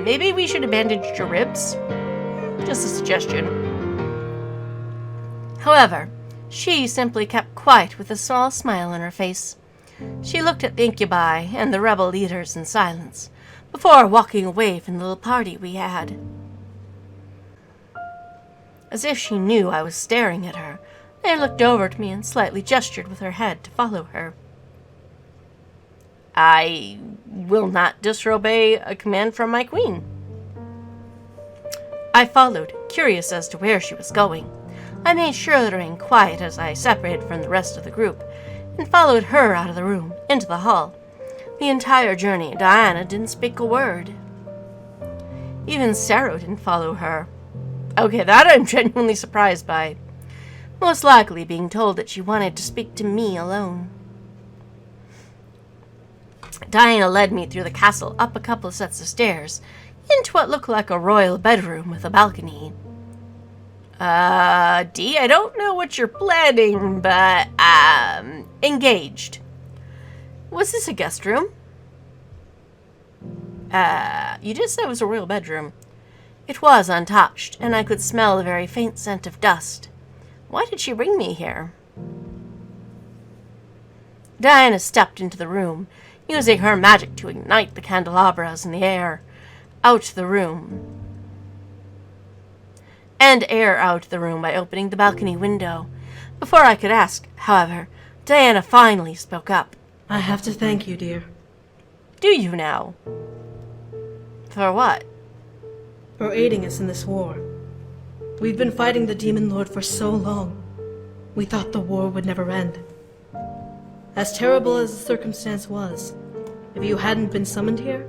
Maybe we should have bandaged your ribs? Just a suggestion. However, she simply kept quiet with a small smile on her face. She looked at the incubi and the rebel leaders in silence, before walking away from the little party we had. As if she knew I was staring at her, They looked over at me and slightly gestured with her head to follow her. I will not disobey a command from my queen. I followed, curious as to where she was going. I made sure to remain quiet as I separated from the rest of the group, and followed her out of the room, into the hall. The entire journey, Diana didn't speak a word. Even Sarah didn't follow her. Okay, that I'm genuinely surprised by. Most likely being told that she wanted to speak to me alone. Diana led me through the castle, up a couple of sets of stairs, into what looked like a royal bedroom with a balcony. Dee, I don't know what you're planning, but, engaged. Was this a guest room? You just said it was a royal bedroom. It was untouched, and I could smell a very faint scent of dust. Why did she bring me here? Diana stepped into the room, using her magic to ignite the candelabras in the air. Out the room. And air out the room by opening the balcony window. Before I could ask, however, Diana finally spoke up. I have to thank you, dear. Do you now? For what? For aiding us in this war. We've been fighting the Demon Lord for so long. We thought the war would never end. As terrible as the circumstance was, if you hadn't been summoned here,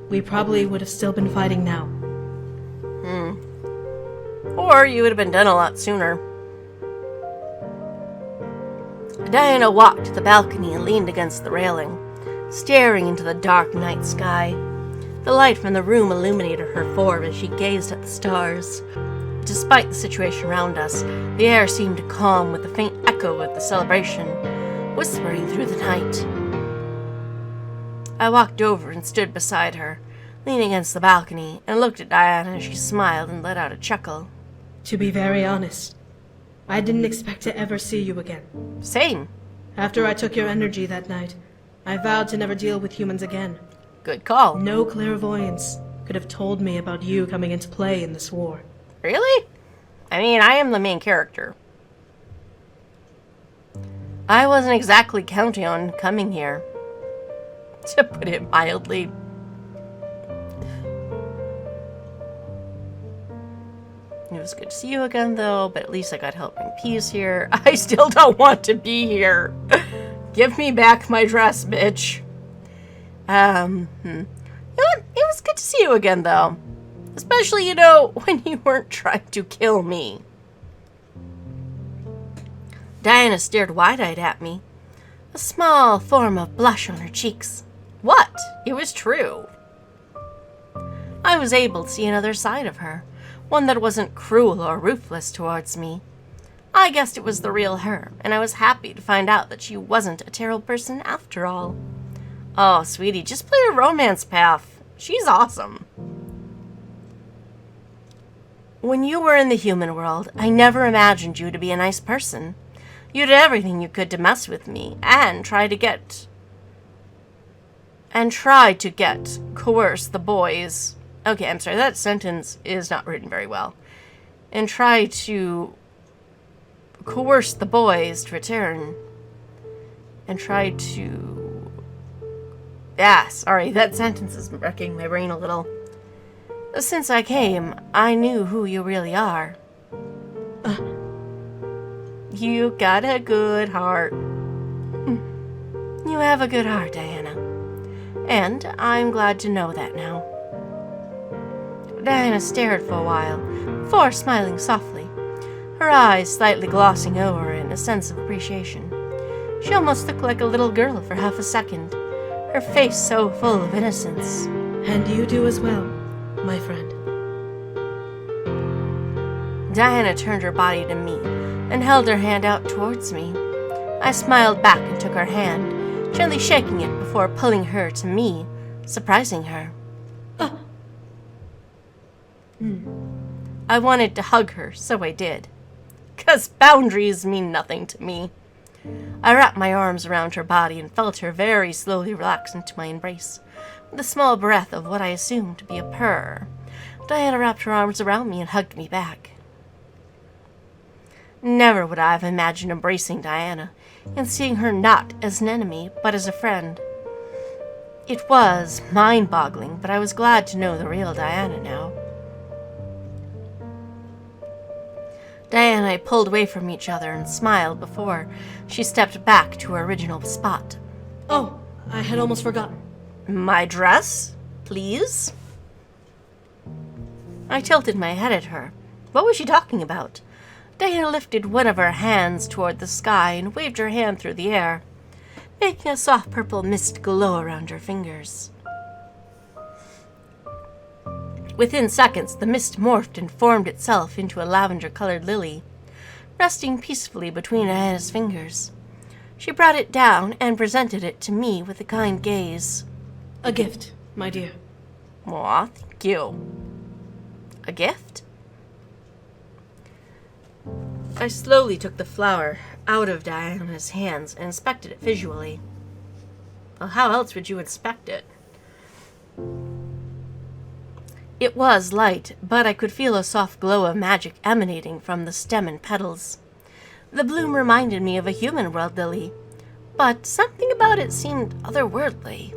we probably would have still been fighting now. Or you would have been done a lot sooner. Diana walked to the balcony and leaned against the railing, staring into the dark night sky. The light from the room illuminated her form as she gazed at the stars. Despite the situation around us, the air seemed calm with the faint echo of the celebration, whispering through the night. I walked over and stood beside her, leaning against the balcony, and looked at Diana as she smiled and let out a chuckle. To be very honest, I didn't expect to ever see you again. Same. After I took your energy that night, I vowed to never deal with humans again. Good call. No clairvoyance could have told me about you coming into play in this war. Really? I mean, I am the main character. I wasn't exactly counting on coming here, to put it mildly. It was good to see you again, though, but at least I got help bring peace here. I still don't want to be here. Give me back my dress, bitch. You know what? It was good to see you again, though. Especially, when you weren't trying to kill me. Diana stared wide-eyed at me, a small form of blush on her cheeks. What? It was true. I was able to see another side of her, one that wasn't cruel or ruthless towards me. I guessed it was the real her, and I was happy to find out that she wasn't a terrible person after all. Oh, sweetie, just play a romance path. She's awesome. When you were in the human world, I never imagined you to be a nice person. You did everything you could to mess with me, and tried to coerce the boys. Okay, I'm sorry, that sentence is not written very well. And try to coerce the boys to return. And try to... Yeah, sorry, that sentence is wrecking my brain a little. Since I came, I knew who you really are. You got a good heart. You have a good heart, Diana. And I'm glad to know that now. Diana stared for a while, before smiling softly, her eyes slightly glossing over in a sense of appreciation. She almost looked like a little girl for half a second, her face so full of innocence. And you do as well, my friend. Diana turned her body to me and held her hand out towards me. I smiled back and took her hand, gently shaking it before pulling her to me, surprising her. I wanted to hug her, so I did. 'Cause boundaries mean nothing to me. I wrapped my arms around her body and felt her very slowly relax into my embrace, with a small breath of what I assumed to be a purr. Diana wrapped her arms around me and hugged me back. Never would I have imagined embracing Diana and seeing her not as an enemy, but as a friend. It was mind-boggling, but I was glad to know the real Diana now. Diana and I pulled away from each other and smiled before she stepped back to her original spot. Oh, I had almost forgotten. My dress, please? I tilted my head at her. What was she talking about? Diana lifted one of her hands toward the sky and waved her hand through the air, making a soft purple mist glow around her fingers. Within seconds, the mist morphed and formed itself into a lavender-colored lily, resting peacefully between Diana's fingers. She brought it down and presented it to me with a kind gaze. A gift, my dear. Aw, thank you. A gift? I slowly took the flower out of Diana's hands and inspected it visually. Well, how else would you inspect it? It was light, but I could feel a soft glow of magic emanating from the stem and petals. The bloom reminded me of a human world lily, but something about it seemed otherworldly.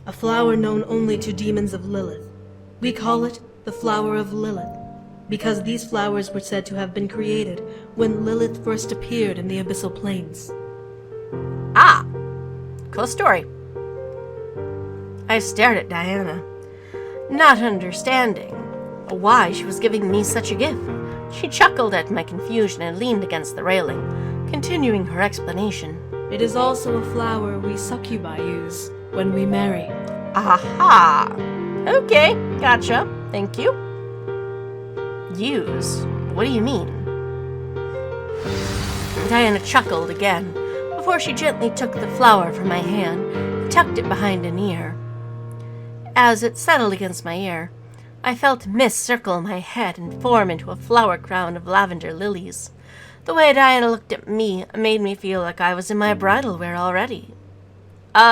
A flower known only to demons of Lilith. We call it the Flower of Lilith, because these flowers were said to have been created when Lilith first appeared in the abyssal plains. Ah! Cool story. I stared at Diana, not understanding why she was giving me such a gift. She chuckled at my confusion and leaned against the railing, continuing her explanation. It is also a flower we succubi use when we marry. Aha! Okay, gotcha. Thank you. Use? What do you mean? Diana chuckled again, before she gently took the flower from my hand and tucked it behind an ear. As it settled against my ear, I felt mist circle my head and form into a flower crown of lavender lilies. The way Diana looked at me made me feel like I was in my bridal wear already.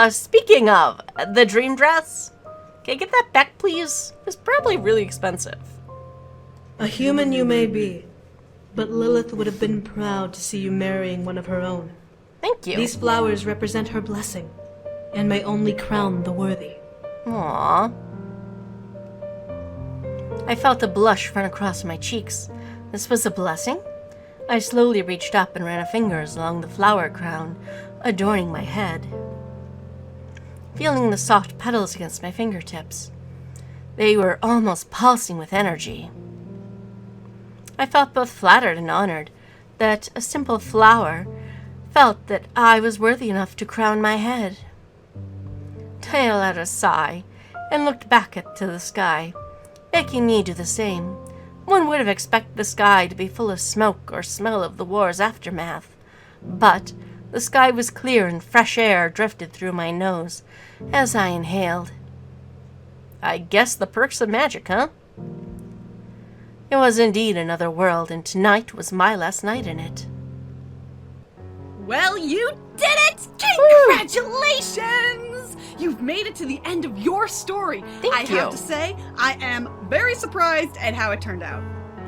Speaking of, the dream dress? Can I get that back, please? It's probably really expensive. A human you may be, but Lilith would have been proud to see you marrying one of her own. Thank you. These flowers represent her blessing, and may only crown the worthy. Aww. I felt a blush run across my cheeks. This was a blessing? I slowly reached up and ran fingers along the flower crown, adorning my head, feeling the soft petals against my fingertips. They were almost pulsing with energy. I felt both flattered and honored that a simple flower felt that I was worthy enough to crown my head. Diana let a sigh and looked back to the sky, making me do the same. One would have expected the sky to be full of smoke or smell of the war's aftermath, but the sky was clear and fresh air drifted through my nose as I inhaled. I guess the perks of magic, huh? It was indeed another world, and tonight was my last night in it. Well, you did it! Congratulations! You've made it to the end of your story. Thank you. I have to say, I am very surprised at how it turned out.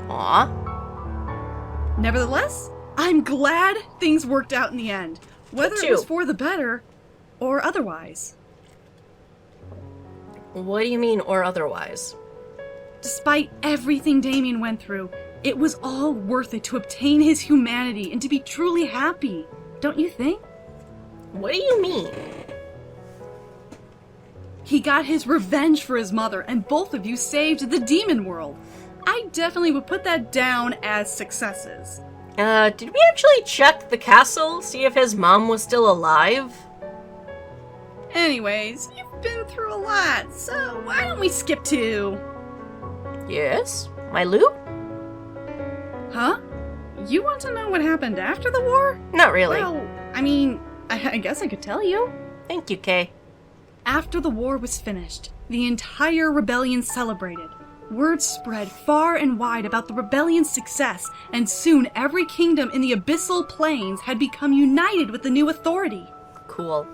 Aw. Nevertheless, I'm glad things worked out in the end, whether it was for the better or otherwise. What do you mean, or otherwise? Despite everything Damien went through, it was all worth it to obtain his humanity and to be truly happy. Don't you think? What do you mean? He got his revenge for his mother, and both of you saved the demon world. I definitely would put that down as successes. Did we actually check the castle, see if his mom was still alive? Anyways, you've been through a lot, so why don't we skip to... Yes? My loot? Huh? You want to know what happened after the war? Not really. Well, I mean, I guess I could tell you. Thank you, Kay. After the war was finished, the entire rebellion celebrated. Word spread far and wide about the rebellion's success, and soon every kingdom in the Abyssal Plains had become united with the new authority. Cool.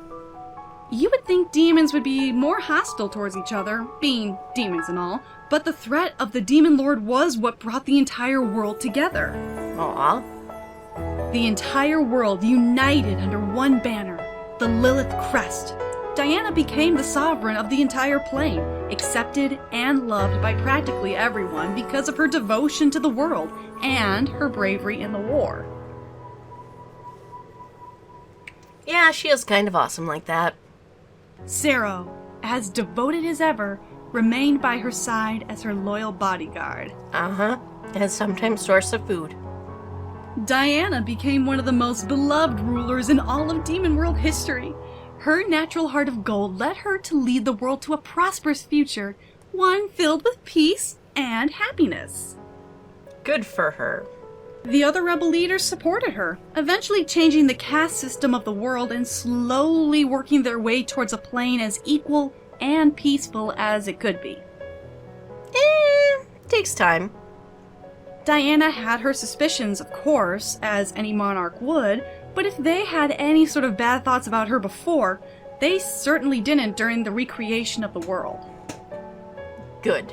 You would think demons would be more hostile towards each other, being demons and all, but the threat of the Demon Lord was what brought the entire world together. Aww. The entire world united under one banner, the Lilith Crest. Diana became the sovereign of the entire plane, accepted and loved by practically everyone because of her devotion to the world and her bravery in the war. Yeah, she is kind of awesome like that. Sero, as devoted as ever, remained by her side as her loyal bodyguard. Uh-huh, and sometimes source of food. Diana became one of the most beloved rulers in all of Demon World history. Her natural heart of gold led her to lead the world to a prosperous future, one filled with peace and happiness. Good for her. The other rebel leaders supported her, eventually changing the caste system of the world and slowly working their way towards a plane as equal and peaceful as it could be. Takes time. Diana had her suspicions, of course, as any monarch would, but if they had any sort of bad thoughts about her before, they certainly didn't during the recreation of the world. Good.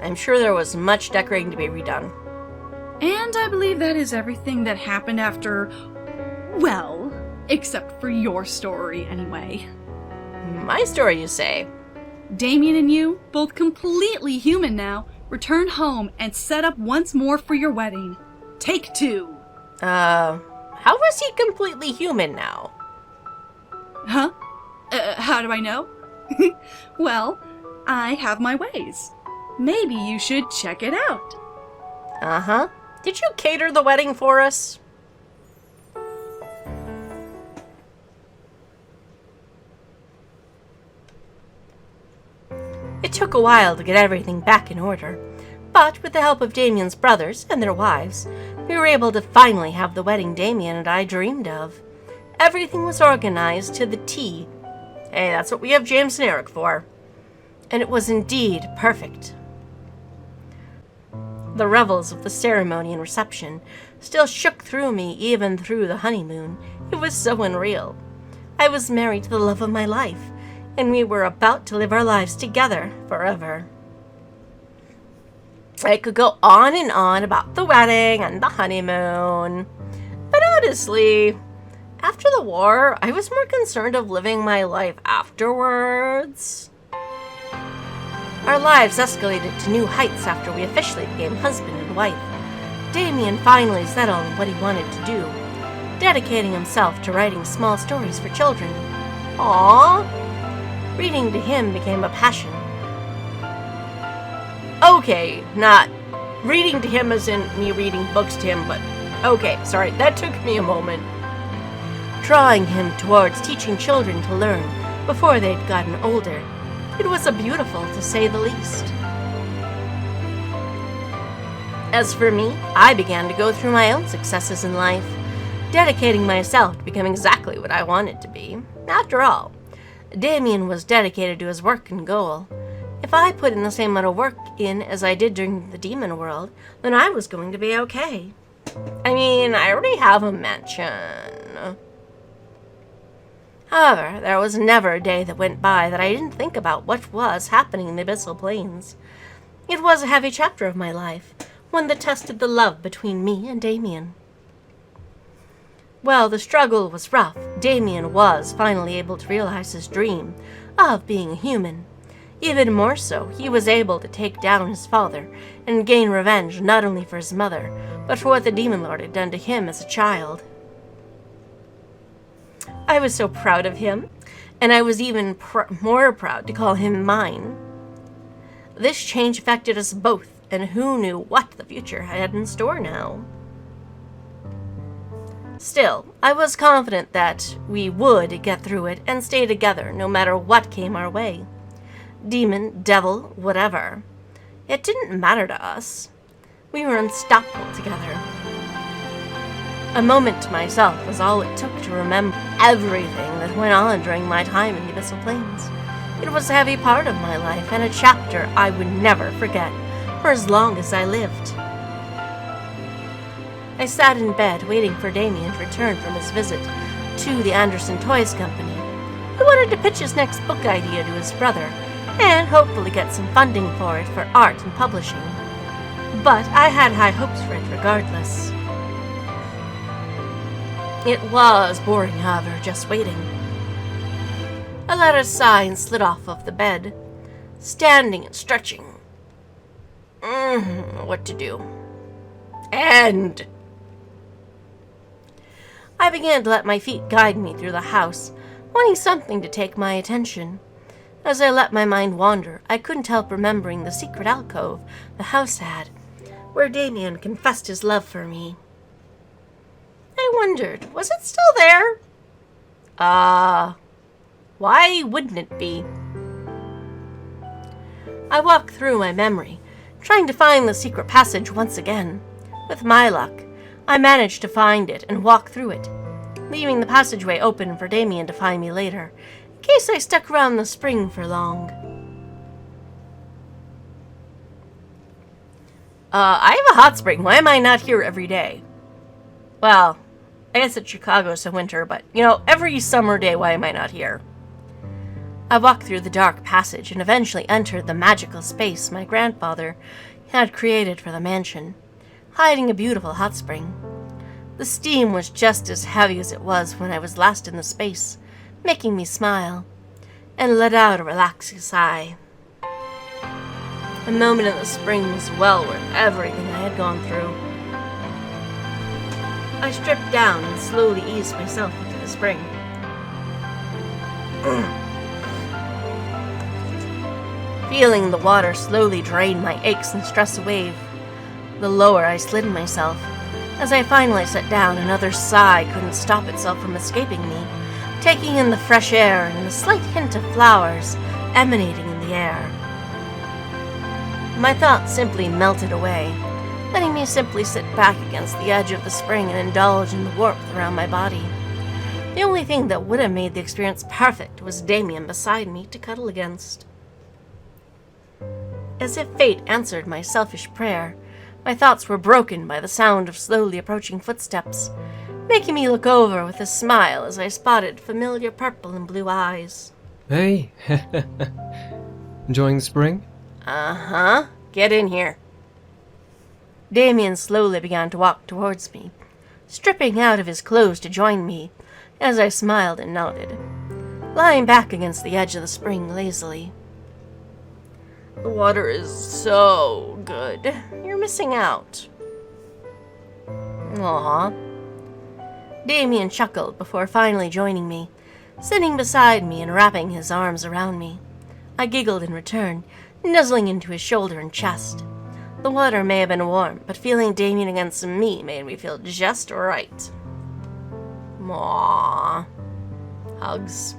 I'm sure there was much decorating to be redone. And I believe that is everything that happened after, well, except for your story anyway. My story, you say? Damien and you, both completely human now, return home and set up once more for your wedding. Take 2. How was he completely human now? Huh? How do I know? Well, I have my ways. Maybe you should check it out. Uh-huh. Did you cater the wedding for us? It took a while to get everything back in order, but with the help of Damien's brothers and their wives, we were able to finally have the wedding Damien and I dreamed of. Everything was organized to the T. Hey, that's what we have James and Eric for. And it was indeed perfect. The revels of the ceremony and reception still shook through me even through the honeymoon. It was so unreal. I was married to the love of my life, and we were about to live our lives together forever. I could go on and on about the wedding and the honeymoon, but honestly, after the war, I was more concerned of living my life afterwards. Our lives escalated to new heights after we officially became husband and wife. Damien finally settled on what he wanted to do, dedicating himself to writing small stories for children. Aww! Reading to him became a passion. Okay, not reading to him as in me reading books to him, but okay, sorry, that took me a moment. Drawing him towards teaching children to learn before they'd gotten older. It was a beautiful, to say the least. As for me, I began to go through my own successes in life, dedicating myself to become exactly what I wanted to be. After all, Damien was dedicated to his work and goal. If I put in the same amount of work in as I did during the demon world, then I was going to be okay. I mean, I already have a mansion. However, there was never a day that went by that I didn't think about what was happening in the Abyssal Plains. It was a heavy chapter of my life, one that tested the love between me and Damien. While the struggle was rough, Damien was finally able to realize his dream of being a human. Even more so, he was able to take down his father and gain revenge not only for his mother, but for what the Demon Lord had done to him as a child. I was so proud of him, and I was even more proud to call him mine. This change affected us both, and who knew what the future had in store now. Still, I was confident that we would get through it and stay together no matter what came our way. Demon, devil, whatever. It didn't matter to us. We were unstoppable together. A moment to myself was all it took to remember everything that went on during my time in the Abyssal Plains. It was a heavy part of my life and a chapter I would never forget for as long as I lived. I sat in bed waiting for Damien to return from his visit to the Anderson Toys Company. He wanted to pitch his next book idea to his brother and hopefully get some funding for it for art and publishing. But I had high hopes for it regardless. It was boring, however, just waiting. I let out a sigh and slid off of the bed, standing and stretching. What to do? And I began to let my feet guide me through the house, wanting something to take my attention. As I let my mind wander, I couldn't help remembering the secret alcove the house had, where Damien confessed his love for me. I wondered, was it still there? Why wouldn't it be? I walked through my memory, trying to find the secret passage once again. With my luck, I managed to find it and walk through it, leaving the passageway open for Damien to find me later, in case I stuck around the spring for long. I have a hot spring. Why am I not here every day? Well, I guess it's Chicago, so winter, but, every summer day, why am I not here? I walked through the dark passage and eventually entered the magical space my grandfather had created for the mansion, hiding a beautiful hot spring. The steam was just as heavy as it was when I was last in the space, making me smile, and let out a relaxing sigh. A moment in the spring was well worth everything I had gone through. I stripped down and slowly eased myself into the spring. Feeling the water slowly drain my aches and stress away, the lower I slid myself. As I finally sat down, another sigh couldn't stop itself from escaping me, taking in the fresh air and the slight hint of flowers emanating in the air. My thoughts simply melted away, letting me simply sit back against the edge of the spring and indulge in the warmth around my body. The only thing that would have made the experience perfect was Damien beside me to cuddle against. As if fate answered my selfish prayer, my thoughts were broken by the sound of slowly approaching footsteps, making me look over with a smile as I spotted familiar purple and blue eyes. Hey, enjoying the spring? Uh-huh. Get in here. Damien slowly began to walk towards me, stripping out of his clothes to join me, as I smiled and nodded, lying back against the edge of the spring lazily. The water is so good. You're missing out. Aw. Damien chuckled before finally joining me, sitting beside me and wrapping his arms around me. I giggled in return, nuzzling into his shoulder and chest. The water may have been warm, but feeling Damien against me made me feel just right. Aww. Hugs.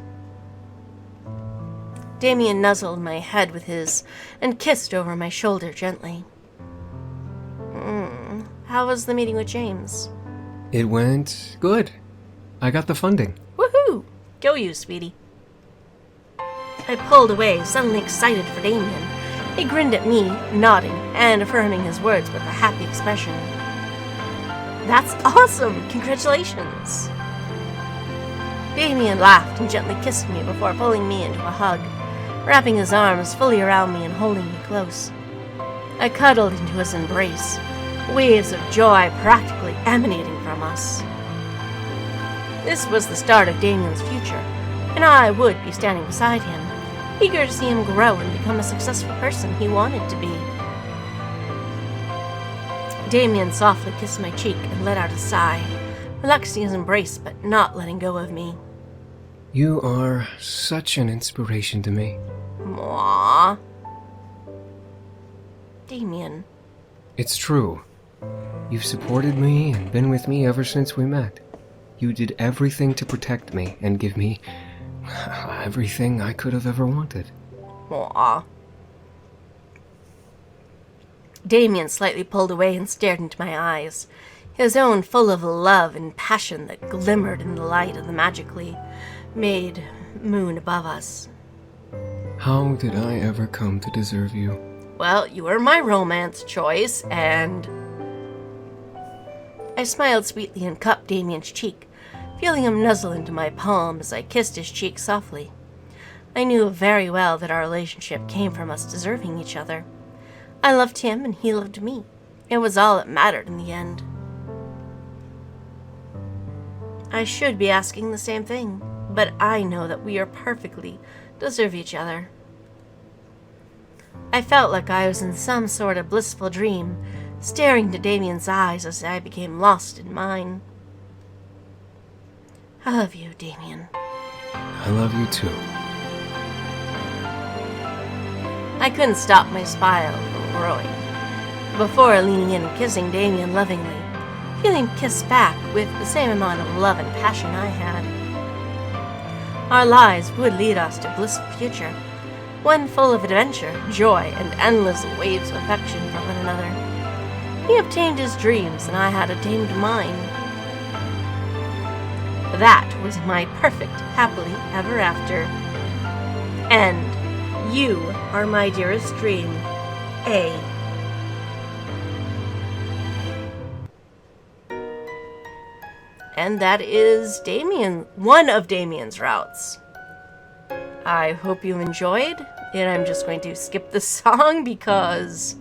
Damien nuzzled my head with his and kissed over my shoulder gently. How was the meeting with James? It went good. I got the funding. Woohoo! Go you, sweetie. I pulled away, suddenly excited for Damien. He grinned at me, nodding and affirming his words with a happy expression. That's awesome! Congratulations! Damien laughed and gently kissed me before pulling me into a hug, wrapping his arms fully around me and holding me close. I cuddled into his embrace, waves of joy practically emanating from us. This was the start of Damien's future, and I would be standing beside him, eager to see him grow and become a successful person he wanted to be. Damien softly kissed my cheek and let out a sigh, relaxing his embrace but not letting go of me. You are such an inspiration to me. Aww. Damien. It's true. You've supported me and been with me ever since we met. You did everything to protect me and give me everything I could have ever wanted. Aww. Damien slightly pulled away and stared into my eyes, his own full of love and passion that glimmered in the light of the magically made moon above us. How did I ever come to deserve you? Well, you were my romance choice, and... I smiled sweetly and cupped Damien's cheek, feeling him nuzzle into my palm as I kissed his cheek softly. I knew very well that our relationship came from us deserving each other. I loved him and he loved me. It was all that mattered in the end. I should be asking the same thing, but I know that we are perfectly deserve each other. I felt like I was in some sort of blissful dream, staring into Damien's eyes as I became lost in mine. I love you, Damien. I love you too. I couldn't stop my smile from growing. Before leaning in and kissing Damien lovingly, feeling kissed back with the same amount of love and passion I had. Our lives would lead us to a blissful future, one full of adventure, joy, and endless waves of affection for one another. He obtained his dreams, and I had attained mine. That was my perfect happily ever after. And you are my dearest dream, A. And that is one of Damien's routes. I hope you enjoyed, and I'm just going to skip the song because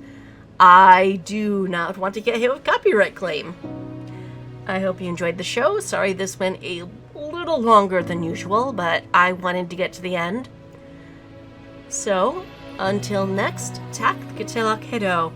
I do not want to get hit with copyright claim. I hope you enjoyed the show. Sorry this went a little longer than usual, but I wanted to get to the end. So, until next, tak the Katelak Hedo.